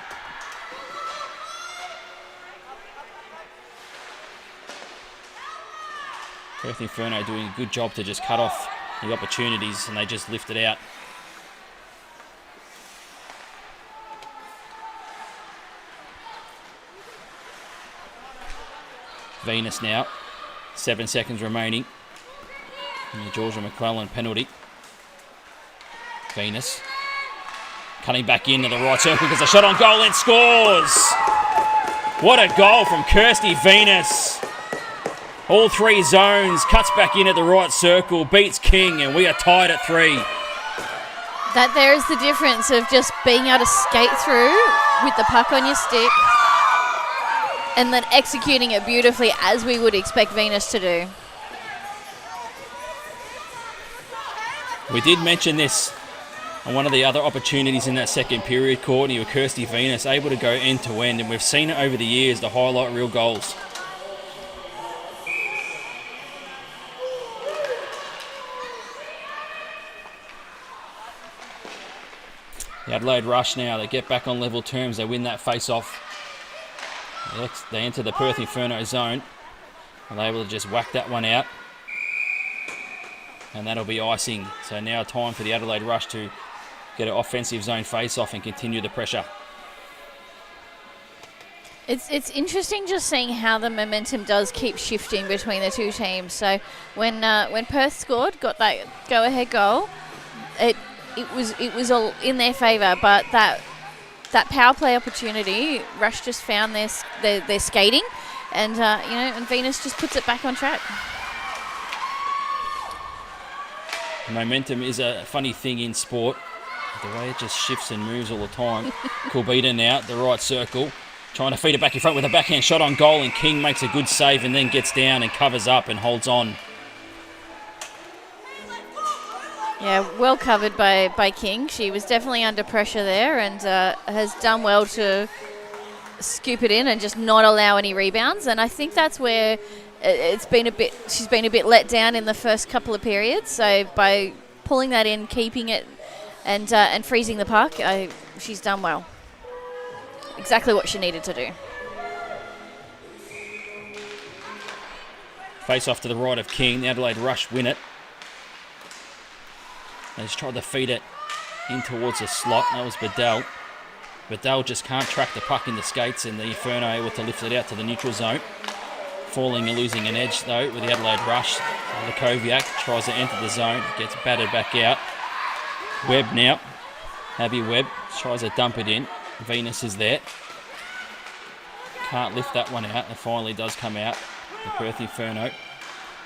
Perth Inferno doing a good job to just cut off the opportunities, and they just lift it out. Venus now, 7 seconds remaining. And the Georgia McClellan penalty. Venus cutting back into the right circle, gets a shot on goal and scores! What a goal from Kirsty Venus. All three zones, cuts back in at the right circle, beats King, and we are tied at 3. That there is the difference of just being able to skate through with the puck on your stick and then executing it beautifully as we would expect Venus to do. We did mention this on one of the other opportunities in that second period, Courtney, with Kirsty Venus able to go end to end, and we've seen it over the years to highlight real goals. The Adelaide Rush now, they get back on level terms. They win that face-off. They enter the Perth Inferno zone. And they're able to just whack that one out. And that'll be icing. So now time for the Adelaide Rush to get an offensive zone face-off and continue the pressure. It's interesting just seeing how the momentum does keep shifting between the two teams. So when Perth scored, got that go-ahead goal, it was all in their favour, but that power play opportunity, Rush just found their skating, and and Venus just puts it back on track. Momentum is a funny thing in sport. The way it just shifts and moves all the time. Kulbita now, the right circle, trying to feed it back in front with a backhand shot on goal, and King makes a good save and then gets down and covers up and holds on. Yeah, well covered by King. She was definitely under pressure there and has done well to scoop it in and just not allow any rebounds. And I think that's where she's been a bit let down in the first couple of periods. So by pulling that in, keeping it and freezing the puck, she's done well. Exactly what she needed to do. Face off to the right of King. The Adelaide Rush win it. They just tried to feed it in towards the slot. That was Bedell. Bedell just can't track the puck in the skates, and the Inferno able to lift it out to the neutral zone. Falling and losing an edge though with the Adelaide Rush. Lukoviak tries to enter the zone, gets battered back out. Webb now. Abby Webb tries to dump it in. Venus is there. Can't lift that one out. It finally does come out. The Perth Inferno.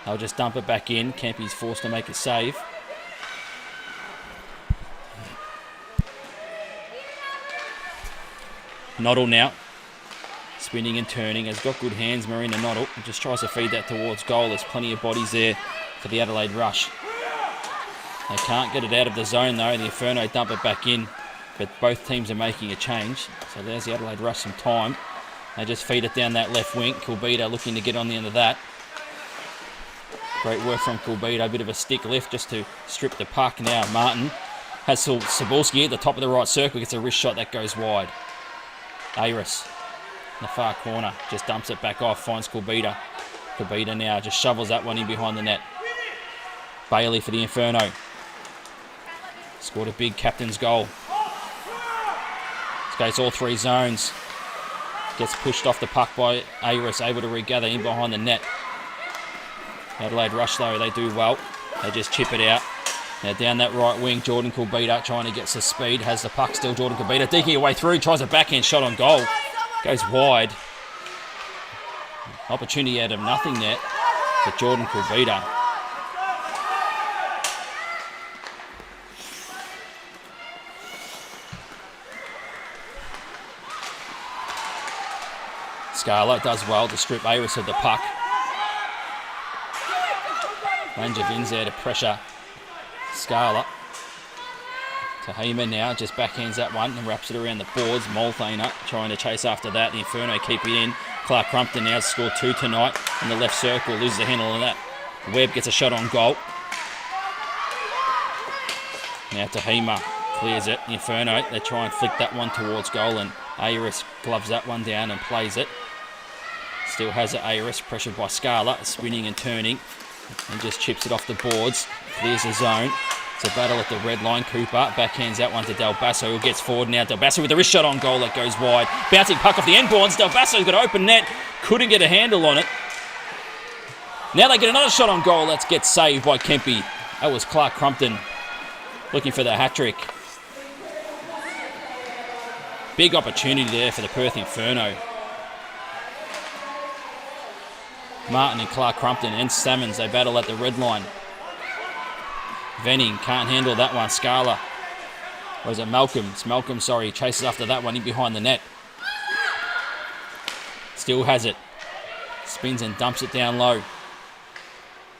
They'll just dump it back in. Kempy's forced to make a save. Noddle now. Spinning and turning. Has got good hands, Marina Noddle. Just tries to feed that towards goal. There's plenty of bodies there for the Adelaide Rush. They can't get it out of the zone though. The Inferno dump it back in. But both teams are making a change. So there's the Adelaide Rush some time. They just feed it down that left wing. Kulbita looking to get on the end of that. Great work from Kulbita. A bit of a stick lift just to strip the puck. Now Martin has Cebulski at the top of the right circle. Gets a wrist shot that goes wide. Aris in the far corner. Just dumps it back off. Finds Kulbita. Kulbita now just shovels that one in behind the net. Bailey for the Inferno. Scored a big captain's goal. Skates all three zones. Gets pushed off the puck by Aris, able to regather in behind the net. Adelaide Rush though, they do well. They just chip it out. Now down that right wing, Jordan Kulbita trying to get some speed. Has the puck still, Jordan Kulbita digging away through. Tries a backhand shot on goal. Goes wide. Opportunity out of nothing there for Jordan Kulbita. Scarlett does well to strip Aris of the puck. Ranger Vins there to pressure Scarlett. Tahima now just backhands that one and wraps it around the boards. Molthana trying to chase after that. The Inferno keep it in. Clark Crumpton now scored 2 tonight in the left circle. Loses the handle on that. Webb gets a shot on goal. Now Tahima clears it. The Inferno, they try and flick that one towards goal, and Aris gloves that one down and plays it. Still has it, Aris, pressured by Scarlett, spinning and turning, and just chips it off the boards. Clears the zone. It's a battle at the red line. Cooper backhands that one to Del Basso, who gets forward now. Del Basso with a wrist shot on goal that goes wide. Bouncing puck off the end boards. Del Basso's got an open net. Couldn't get a handle on it. Now they get another shot on goal. That gets saved by Kempy. That was Clark Crumpton looking for the hat-trick. Big opportunity there for the Perth Inferno. Martin and Clark Crumpton and Salmons, they battle at the red line. Venning can't handle that one. Scala. Or is it Malcolm? It's Malcolm, sorry. Chases after that one in behind the net. Still has it. Spins and dumps it down low.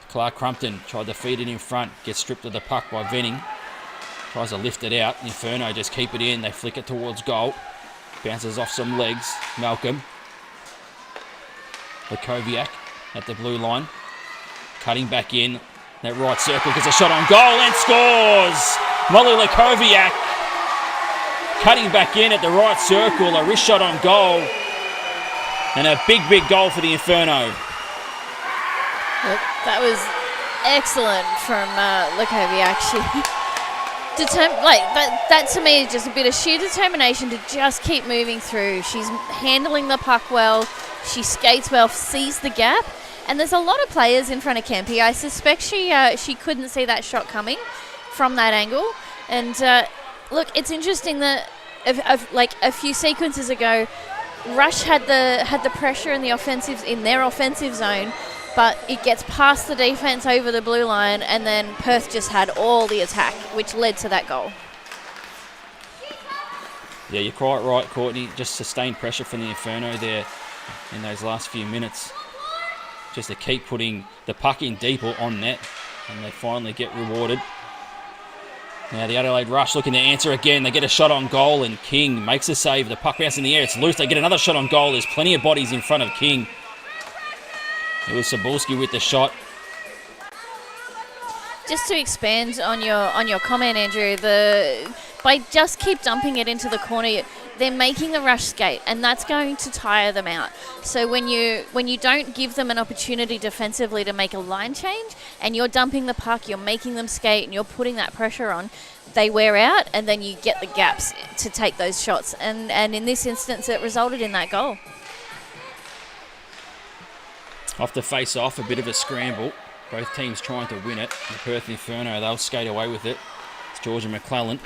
Clark Crumpton tried to feed it in front. Gets stripped of the puck by Venning. Tries to lift it out. Inferno just keep it in. They flick it towards goal. Bounces off some legs. Malcolm. Lukoviak at the blue line. Cutting back in. That right circle gets a shot on goal and scores! Molly Lukoviak cutting back in at the right circle. A wrist shot on goal. And a big, big goal for the Inferno. Yep, that was excellent from Lukoviak. That to me is just a bit of sheer determination to just keep moving through. She's handling the puck well. She skates well, sees the gap. And there's a lot of players in front of Kempy. I suspect she couldn't see that shot coming from that angle. And look, it's interesting that like a few sequences ago, Rush had the pressure in their offensive zone, but it gets past the defense over the blue line, and then Perth just had all the attack, which led to that goal. Yeah, you're quite right, Courtney. Just sustained pressure from the Inferno there in those last few minutes. Just to keep putting the puck in deeper on net, and they finally get rewarded. Now the Adelaide Rush looking to answer again. They get a shot on goal, and King makes a save. The puck bounces in the air. It's loose. They get another shot on goal. There's plenty of bodies in front of King. It was Cebulski with the shot. Just to expand on your comment, Andrew, the by just keep dumping it into the corner, they're making the rush skate, and that's going to tire them out. So when you don't give them an opportunity defensively to make a line change, and you're dumping the puck, you're making them skate, and you're putting that pressure on, they wear out, and then you get the gaps to take those shots. And in this instance, it resulted in that goal. Off the face-off, a bit of a scramble. Both teams trying to win it. The Perth Inferno, they'll skate away with it. It's Georgia McClellan.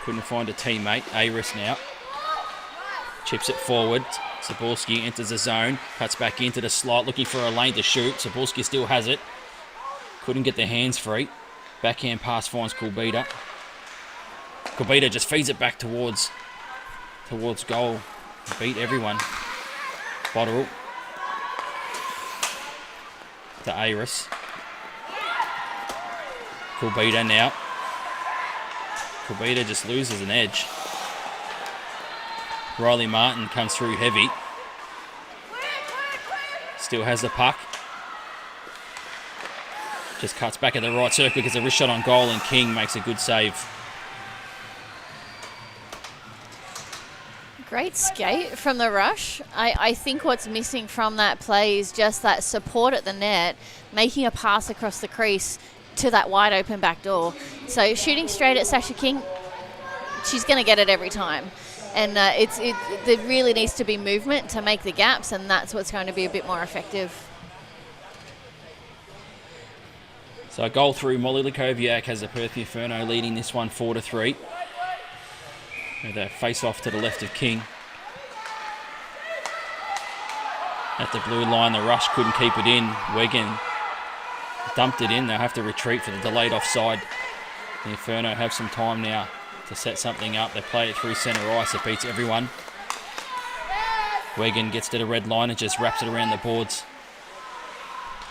Couldn't find a teammate. AWIHL now. Chips it forward. Zaborski enters the zone. Cuts back into the slot, looking for a lane to shoot. Zaborski still has it. Couldn't get the hands free. Backhand pass finds Kulbita. Kulbita just feeds it back towards goal. Beat everyone. Botterill. To AWIHL. Kulbita now. Kulbita just loses an edge. Riley Martin comes through heavy. Still has the puck. Just cuts back at the right circle, gets a wrist shot on goal, and King makes a good save. Great skate from the rush. I think what's missing from that play is just that support at the net, making a pass across the crease to that wide open back door. So shooting straight at Sasha King, she's going to get it every time. And there really needs to be movement to make the gaps, and that's what's going to be a bit more effective. So a goal through. Molly Lukoviak has the Perth Inferno leading this one 4-3. With a face-off to the left of King. At the blue line, the rush couldn't keep it in. Wigan dumped it in. They'll have to retreat for the delayed offside. The Inferno have some time now to set something up. They play it through centre ice. It beats everyone. Wigan gets to the red line and just wraps it around the boards.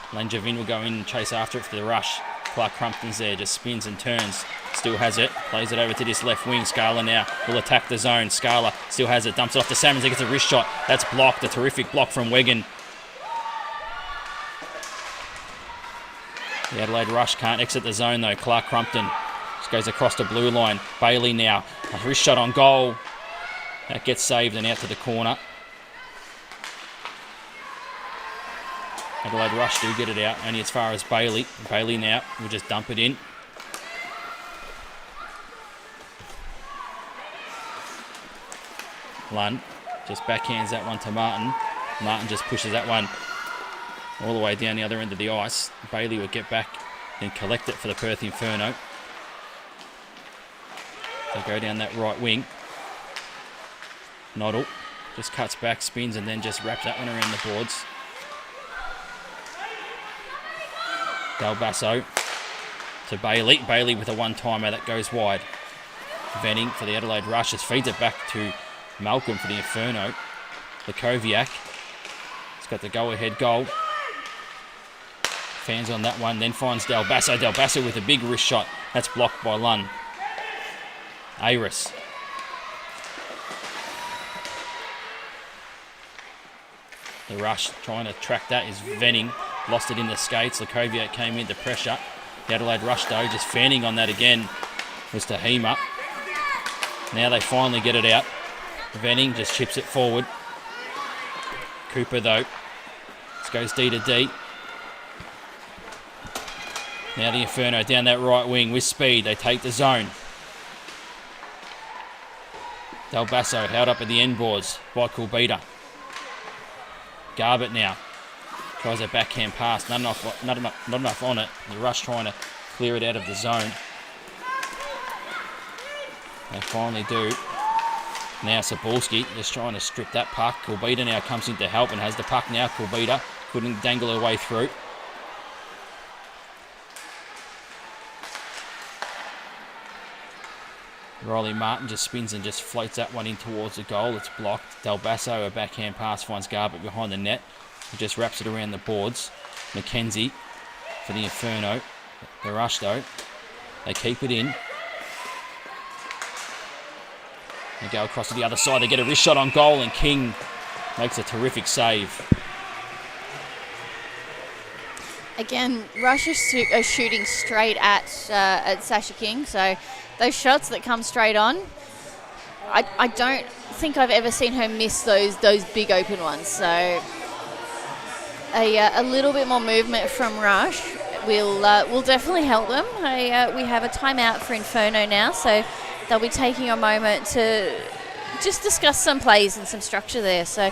Langevin will go in and chase after it for the rush. Clark Crumpton's there, just spins and turns. Still has it. Plays it over to this left wing. Scala now will attack the zone. Scala still has it. Dumps it off to Salmons. He gets a wrist shot. That's blocked. A terrific block from Wigan. The Adelaide Rush can't exit the zone though. Clark Crumpton just goes across the blue line. Bailey now. A wrist shot on goal. That gets saved and out to the corner. Adelaide Rush do get it out, only as far as Bailey. Bailey now will just dump it in. Lund just backhands that one to Martin. Martin just pushes that one all the way down the other end of the ice. Bailey will get back and collect it for the Perth Inferno. They go down that right wing. Noddle just cuts back, spins, and then just wraps that one around the boards. Del Basso to Bailey. Bailey with a one-timer that goes wide. Venning for the Adelaide Rush just feeds it back to Malcolm for the Inferno. Lukoviak. He's got the go-ahead goal. Fans on that one, then finds Del Basso. Del Basso with a big wrist shot. That's blocked by Lund. AWIHL. The Rush trying to track that is Venning. Lost it in the skates. Lukoviak came into pressure. The Adelaide Rush, though, just fanning on that again was Tahima. Now they finally get it out. Venning just chips it forward. Cooper, though, just goes D to D. Now the Inferno down that right wing with speed. They take the zone. Del Basso held up at the end boards by Kulbita. Garbutt now tries a backhand pass. Not enough on it. The Rush trying to clear it out of the zone. They finally do. Now Zaborski just trying to strip that puck. Kulbita now comes in to help and has the puck now. Kulbita couldn't dangle her way through. Riley Martin just spins and just floats that one in towards the goal. It's blocked. Del Basso, a backhand pass, finds Garbutt behind the net. He just wraps it around the boards. McKenzie for the Inferno. The Rush, though, they keep it in. They go across to the other side. They get a wrist shot on goal, and King makes a terrific save. Again, Rush are shooting straight at Sasha King, so those shots that come straight on, I don't think I've ever seen her miss those big open ones. So a little bit more movement from Rush will definitely help them. We have a timeout for Inferno now, so they'll be taking a moment to just discuss some plays and some structure there. So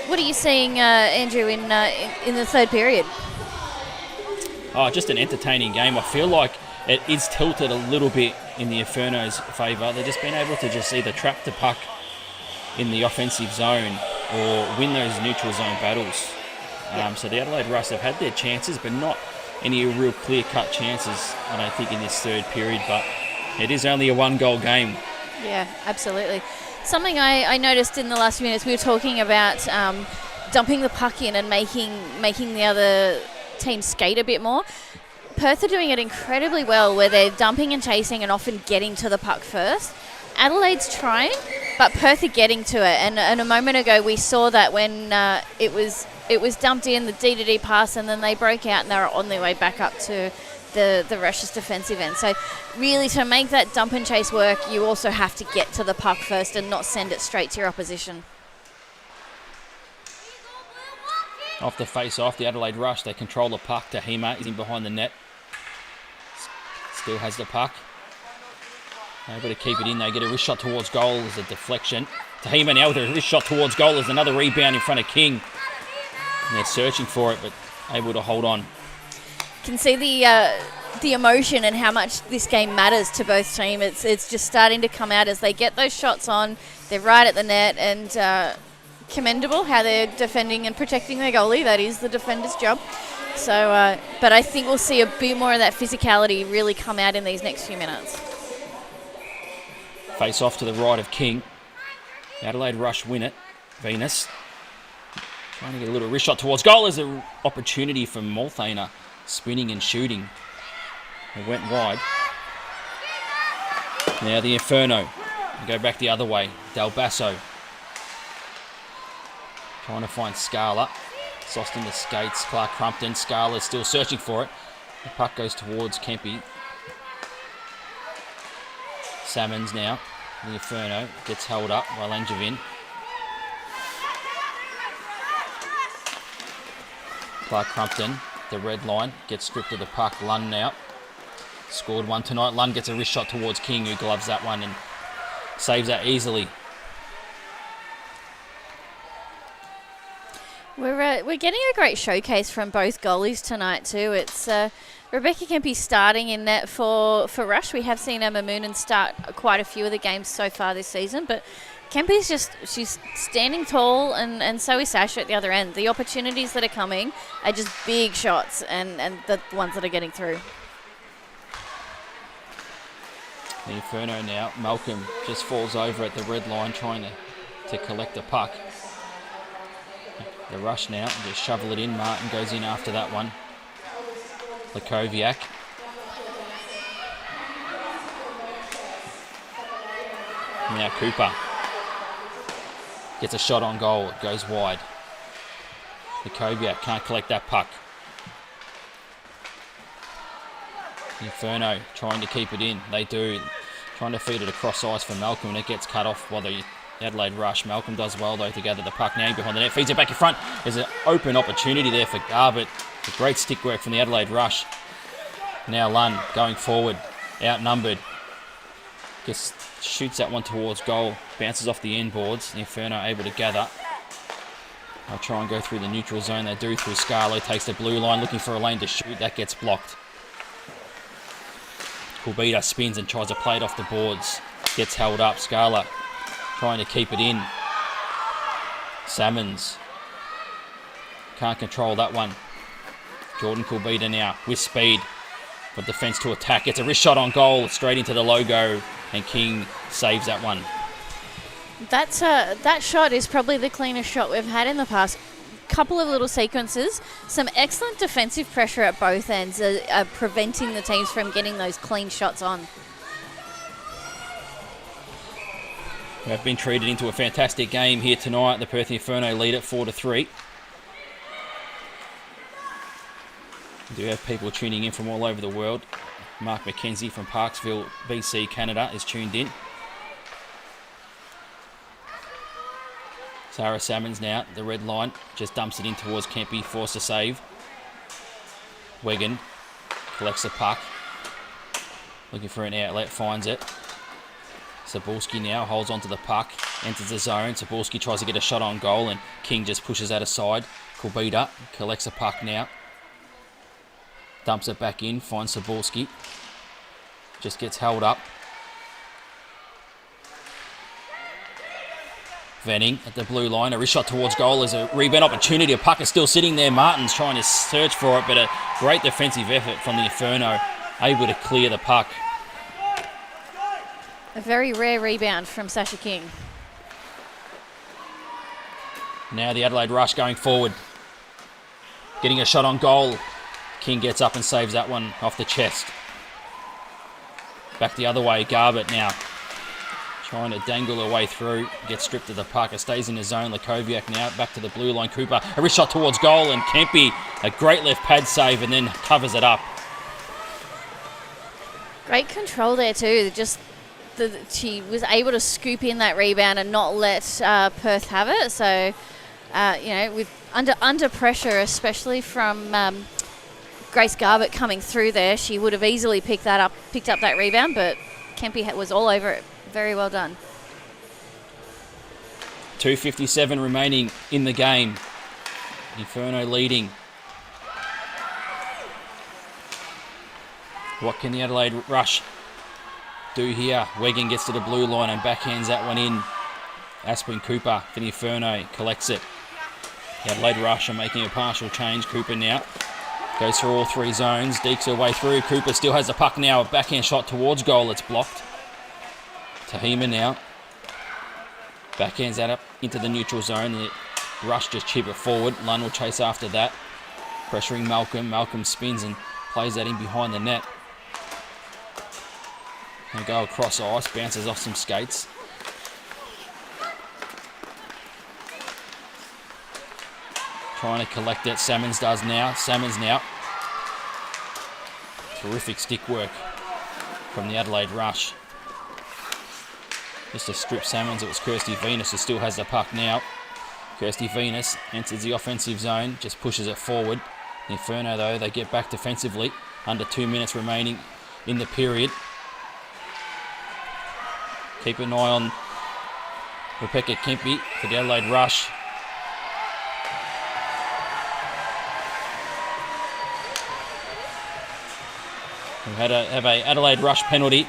what are you seeing, Andrew, in the third period? Oh, just an entertaining game. I feel like it is tilted a little bit in the Inferno's favour. They've just been able to just either trap the puck in the offensive zone or win those neutral zone battles. So the Adelaide Rush have had their chances, but not any real clear-cut chances, I don't think, in this third period. But it is only a one-goal game. Yeah, absolutely. Something I noticed in the last few minutes, we were talking about dumping the puck in and making the other team skate a bit more. Perth are doing it incredibly well, where they're dumping and chasing and often getting to the puck first. Adelaide's trying, but Perth are getting to it. And a moment ago, we saw that when it was dumped in, the D-to-D pass, and then they broke out and they were on their way back up to the Rush's defensive end. So really, to make that dump and chase work, you also have to get to the puck first and not send it straight to your opposition. Off the face-off, the Adelaide Rush, they control the puck. Tahima is in behind the net. Still has the puck. Able to keep it in. They get a wrist shot towards goal as a deflection. Tahima now with a wrist shot towards goal as another rebound in front of King. And they're searching for it, but able to hold on. Can see the emotion and how much this game matters to both teams. It's just starting to come out as they get those shots on. They're right at the net, and commendable how they're defending and protecting their goalie. That is the defender's job. So, but I think we'll see a bit more of that physicality really come out in these next few minutes. Face off to the right of King. Adelaide Rush win it. Venus trying to get a little wrist shot towards goal. There's an opportunity for Malthaner spinning and shooting. It went wide. Now the Inferno. We go back the other way. Del Basso trying to find Scala. Sostin the skates. Clark Crumpton. Scala's still searching for it. The puck goes towards Kempe. Salmons now. The Inferno gets held up by Langevin. Clark Crumpton, the red line, gets stripped of the puck. Lund now. Scored one tonight. Lund gets a wrist shot towards King, who gloves that one and saves that easily. We're getting a great showcase from both goalies tonight too. It's Rebecca Kempe starting in net for Rush. We have seen Emma Moonen start quite a few of the games so far this season, but Kempe's she's standing tall, and so is Sasha at the other end. The opportunities that are coming are just big shots, and the ones that are getting through. The Inferno now. Malcolm just falls over at the red line trying to collect the puck. The Rush now, just shovel it in. Martin goes in after that one. Lakoviak. Now Cooper gets a shot on goal. It goes wide. Lakoviak can't collect that puck. Inferno trying to keep it in. They do. Trying to feed it across ice for Malcolm, and it gets cut off by the Adelaide Rush. Malcolm does well though to gather the puck now behind the net. Feeds it back in front. There's an open opportunity there for Garbutt. Great stick work from the Adelaide Rush. Now Lund going forward, outnumbered. Just shoots that one towards goal. Bounces off the end boards. The Inferno able to gather. They'll try and go through the neutral zone. They do through Scarlo. Takes the blue line, looking for a lane to shoot. That gets blocked. Kulbita spins and tries to play it off the boards. Gets held up. Scala trying to keep it in. Salmons can't control that one. Jordan Kulbita now with speed. But defence to attack. Gets a wrist shot on goal. Straight into the logo. And King saves that one. That shot is probably the cleanest shot we've had in the past couple of little sequences. Some excellent defensive pressure at both ends are preventing the teams from getting those clean shots on. We have been treated into a fantastic game here tonight. The Perth Inferno lead at 4-3. We do have people tuning in from all over the world. Mark McKenzie from Parksville, BC, Canada is tuned in. Sarah Salmons now, the red line, just dumps it in towards Kempy, forced to save. Wigan collects the puck, looking for an outlet, finds it. Saborski now holds onto the puck, enters the zone. Saborski tries to get a shot on goal and King just pushes that aside. Kulbita collects the puck now, dumps it back in, finds Saborski, just gets held up. Venning at the blue line, a wrist shot towards goal. There's a rebound opportunity. A puck is still sitting there. Martin's trying to search for it, but a great defensive effort from the Inferno, able to clear the puck. A very rare rebound from Sasha King. Now the Adelaide Rush going forward, getting a shot on goal. King gets up and saves that one off the chest. Back the other way, Garbutt now trying to dangle her way through, gets stripped of the puck. It stays in his zone. Lakoviak now back to the blue line. Cooper, a wrist shot towards goal, and Kempy, a great left pad save and then covers it up. Great control there too. She was able to scoop in that rebound and not let Perth have it. So, with under pressure, especially from Grace Garbutt coming through there, she would have easily picked up that rebound, but Kempy was all over it. Very well done. 2:57 remaining in the game. Inferno leading. What can the Adelaide Rush do here? Wigan gets to the blue line and backhands that one in. Aspen Cooper for the Inferno collects it. The Adelaide Rush are making a partial change. Cooper now goes through all three zones, dekes her way through. Cooper still has the puck now. A backhand shot towards goal. It's blocked. Tahima now backhands that up into the neutral zone. The Rush just chip it forward. Lunn will chase after that, pressuring Malcolm. Malcolm spins and plays that in behind the net. And go across ice, bounces off some skates. Trying to collect it. Salmons does now. Salmons now. Terrific stick work from the Adelaide Rush. Just to strip Salmons, it was Kirsty Venus who still has the puck now. Kirsty Venus enters the offensive zone, just pushes it forward. The Inferno, though, they get back defensively. Under 2 minutes remaining in the period. Keep an eye on Rebecca Kempy for the Adelaide Rush. We have a Adelaide Rush penalty.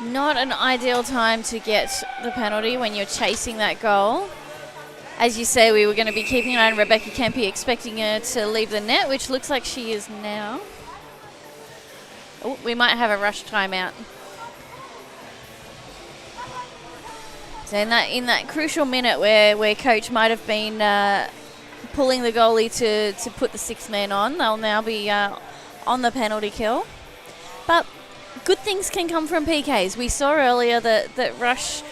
Not an ideal time to get the penalty when you're chasing that goal. As you say, we were going to be keeping an eye on Rebecca Kempy, expecting her to leave the net, which looks like she is now. Oh, we might have a Rush timeout. So in that crucial minute where coach might have been pulling the goalie to put the sixth man on, they'll now be on the penalty kill. But good things can come from PKs. We saw earlier that Rush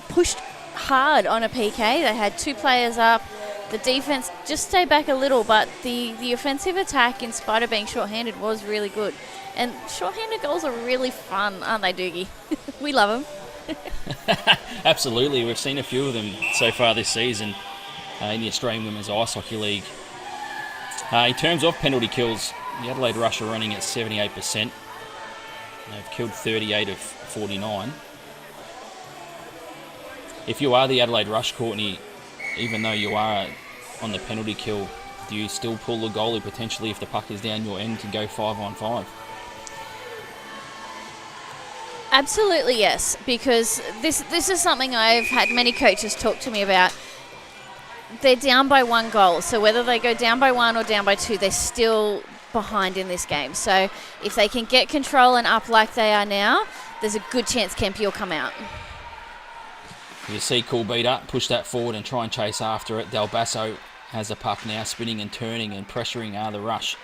pushed hard on a PK. They had two players up. The defense just stayed back a little, but the offensive attack, in spite of being short-handed, was really good. And short-handed goals are really fun, aren't they, Doogie? We love them. Absolutely. We've seen a few of them so far this season in the Australian Women's Ice Hockey League. In terms of penalty kills, the Adelaide Rush are running at 78%. They've killed 38 of 49. If you are the Adelaide Rush, Courtney, even though you are on the penalty kill, do you still pull the goalie potentially if the puck is down your end to go 5-on-5? Absolutely yes, because this is something I've had many coaches talk to me about. They're down by one goal, so whether they go down by one or down by two, they're still behind in this game. So if they can get control and up like they are now, there's a good chance Kempy will come out. You see Kulbita push that forward and try and chase after it. Del Basso has the puck now, spinning and turning and pressuring the Rush.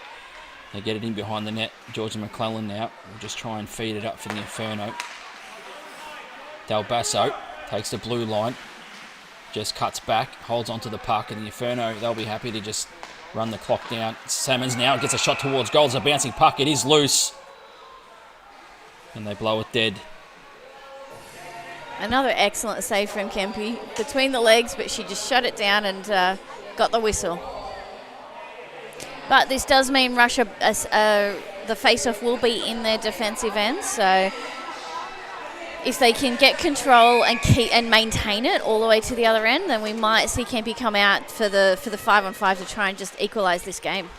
They get it in behind the net. Georgia McClellan now will just try and feed it up for the Inferno. Del Basso takes the blue line, just cuts back, holds onto the puck, and the Inferno, they'll be happy to just run the clock down. Salmons now gets a shot towards goal. It's a bouncing puck. It is loose. And they blow it dead. Another excellent save from Kempe. Between the legs, but she just shut it down and got the whistle. But this does mean Russia, the face-off will be in their defensive end. So if they can get control and keep and maintain it all the way to the other end, then we might see Kempe come out for the 5-on-5 to try and just equalise this game.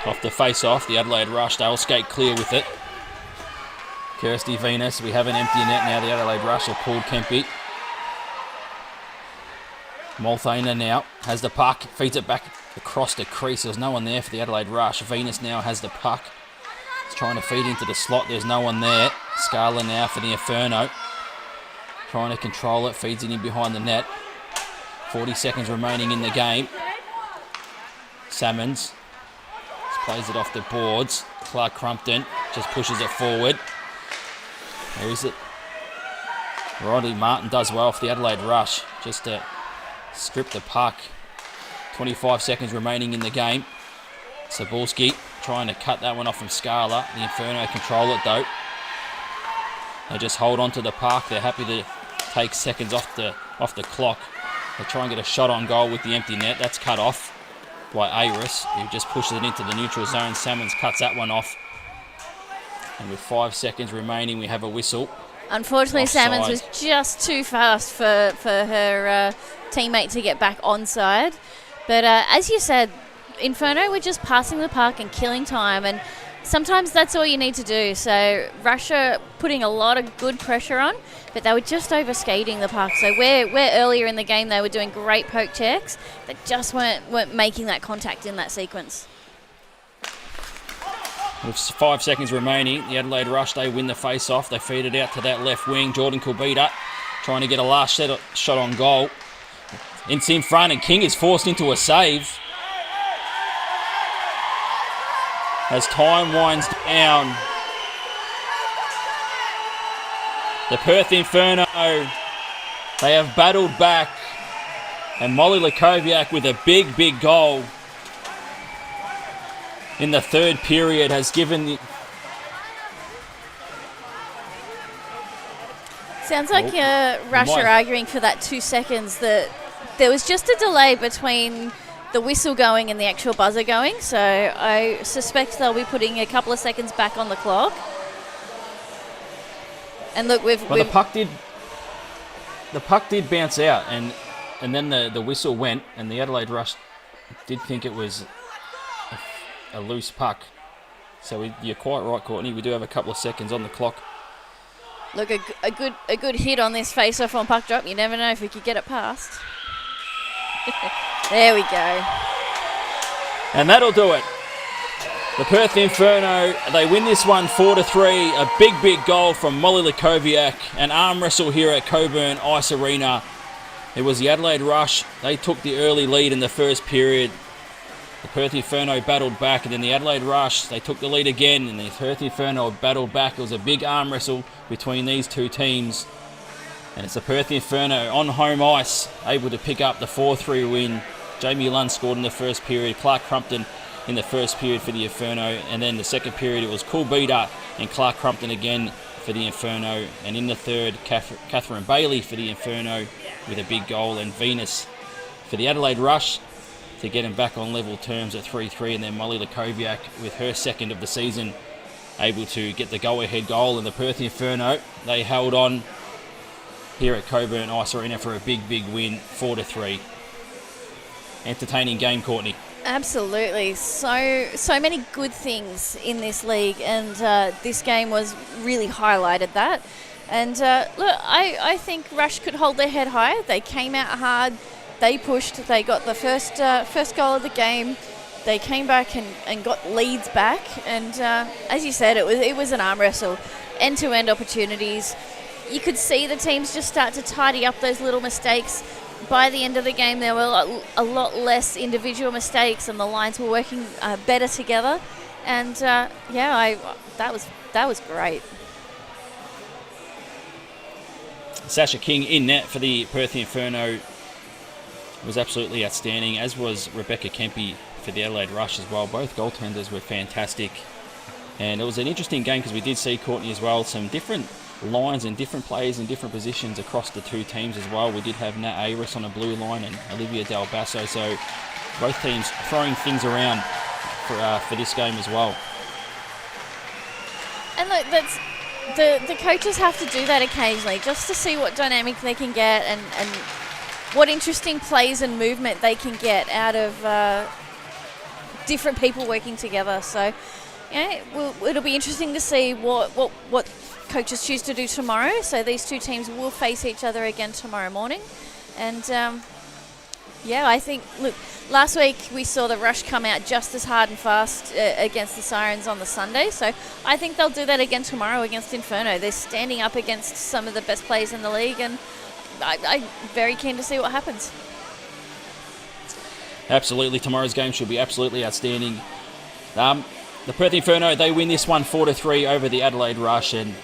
Off the face-off, the Adelaide Rush, they'll skate clear with it. Kirsty Venus, we have an empty net now. The Adelaide Rush have pulled Kempe. Multhana now has the puck, feeds it back across the crease. There's no one there for the Adelaide Rush. Venus now has the puck. He's trying to feed into the slot. There's no one there. Scala now for the Inferno. Trying to control it, feeds it in behind the net. 40 seconds remaining in the game. Salmons plays it off the boards. Clark Crumpton just pushes it forward. Where is it? Roddy Martin does well for the Adelaide Rush. Just to strip the puck. 25 seconds remaining in the game. Saborski trying to cut that one off from Scala. The Inferno control it though. They just hold on to the puck. They're happy to take seconds off the clock. They try and get a shot on goal with the empty net. That's cut off by Aris, who just pushes it into the neutral zone. Salmons cuts that one off. And with 5 seconds remaining, we have a whistle. Unfortunately, Offside. Salmons was just too fast for her teammate to get back onside. But as you said, Inferno were just passing the puck and killing time, and sometimes that's all you need to do. So Russia putting a lot of good pressure on, but they were just overskating the puck. So where earlier in the game they were doing great poke checks, they just weren't making that contact in that sequence. With 5 seconds remaining, the Adelaide Rush, they win the face-off. They feed it out to that left wing. Jordan Kulbita trying to get a last shot on goal. It's in front, and King is forced into a save. As time winds down, the Perth Inferno, they have battled back, and Molly Lakoviak with a big goal in the third period has given the... Sounds like Russia are arguing for that 2 seconds. That there was just a delay between the whistle going and the actual buzzer going, so I suspect they'll be putting a couple of seconds back on the clock. And look, the puck did bounce out, and then the whistle went, and the Adelaide Rush did think it was a loose puck. So you're quite right, Courtney. We do have a couple of seconds on the clock. Look, a good hit on this face-off on puck drop. You never know if we could get it past. There we go. And that'll do it. The Perth Inferno, they win this one 4-3. A big goal from Molly Lakoviak. An arm wrestle here at Cockburn Ice Arena. It was the Adelaide Rush. They took the early lead in the first period. The Perth Inferno battled back, and then the Adelaide Rush, they took the lead again, and the Perth Inferno battled back. It was a big arm wrestle between these two teams. And it's the Perth Inferno on home ice, able to pick up the 4-3 win. Jamie Lund scored in the first period, Clark Crumpton in the first period for the Inferno, and then the second period it was Kulbita and Clark Crumpton again for the Inferno, and in the third, Catherine Bailey for the Inferno with a big goal, and Venus for the Adelaide Rush to get him back on level terms at 3-3, and then Molly Lakoviak with her second of the season able to get the go-ahead goal, and the Perth Inferno, they held on here at Cockburn Ice Arena for a big win, 4-3. Entertaining game, Courtney. Absolutely. So many good things in this league, and this game was really highlighted that. And look, I think Rush could hold their head high. They came out hard. They pushed. They got the first goal of the game. They came back and got leads back. And as you said, it was an arm wrestle, end-to-end opportunities. You could see the teams just start to tidy up those little mistakes. By the end of the game, there were a lot less individual mistakes, and the lines were working better together. And that was great. Sasha King in net for the Perth Inferno. was absolutely outstanding, as was Rebecca Kempe for the Adelaide Rush as well. Both goaltenders were fantastic. And it was an interesting game because we did see, Courtney, as well, some different lines and different players in different positions across the two teams as well. We did have Nat Aris on a blue line and Olivia Del Basso, so both teams throwing things around for this game as well. And look, that's the coaches have to do that occasionally just to see what dynamic they can get and what interesting plays and movement they can get out of different people working together. So, it'll be interesting to see what coaches choose to do tomorrow. So these two teams will face each other again tomorrow morning. And, I think, look, last week we saw the Rush come out just as hard and fast against the Sirens on the Sunday. So I think they'll do that again tomorrow against Inferno. They're standing up against some of the best players in the league, and I'm very keen to see what happens. Absolutely, tomorrow's game should be absolutely outstanding. The Perth Inferno, they win this one 4-3 over the Adelaide Rush, and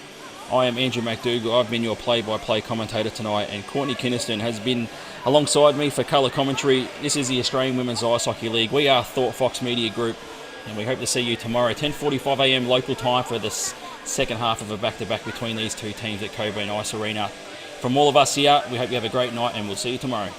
I am Andrew McDougall. I've been your play-by-play commentator tonight, and Courtney Kinniston has been alongside me for colour commentary. This is the Australian Women's Ice Hockey League. We are Thought Fox Media Group, and we hope to see you tomorrow, 10:45am local time, for the second half of a back-to-back between these two teams at Cockburn Ice Arena. From all of us here, we hope you have a great night, and we'll see you tomorrow.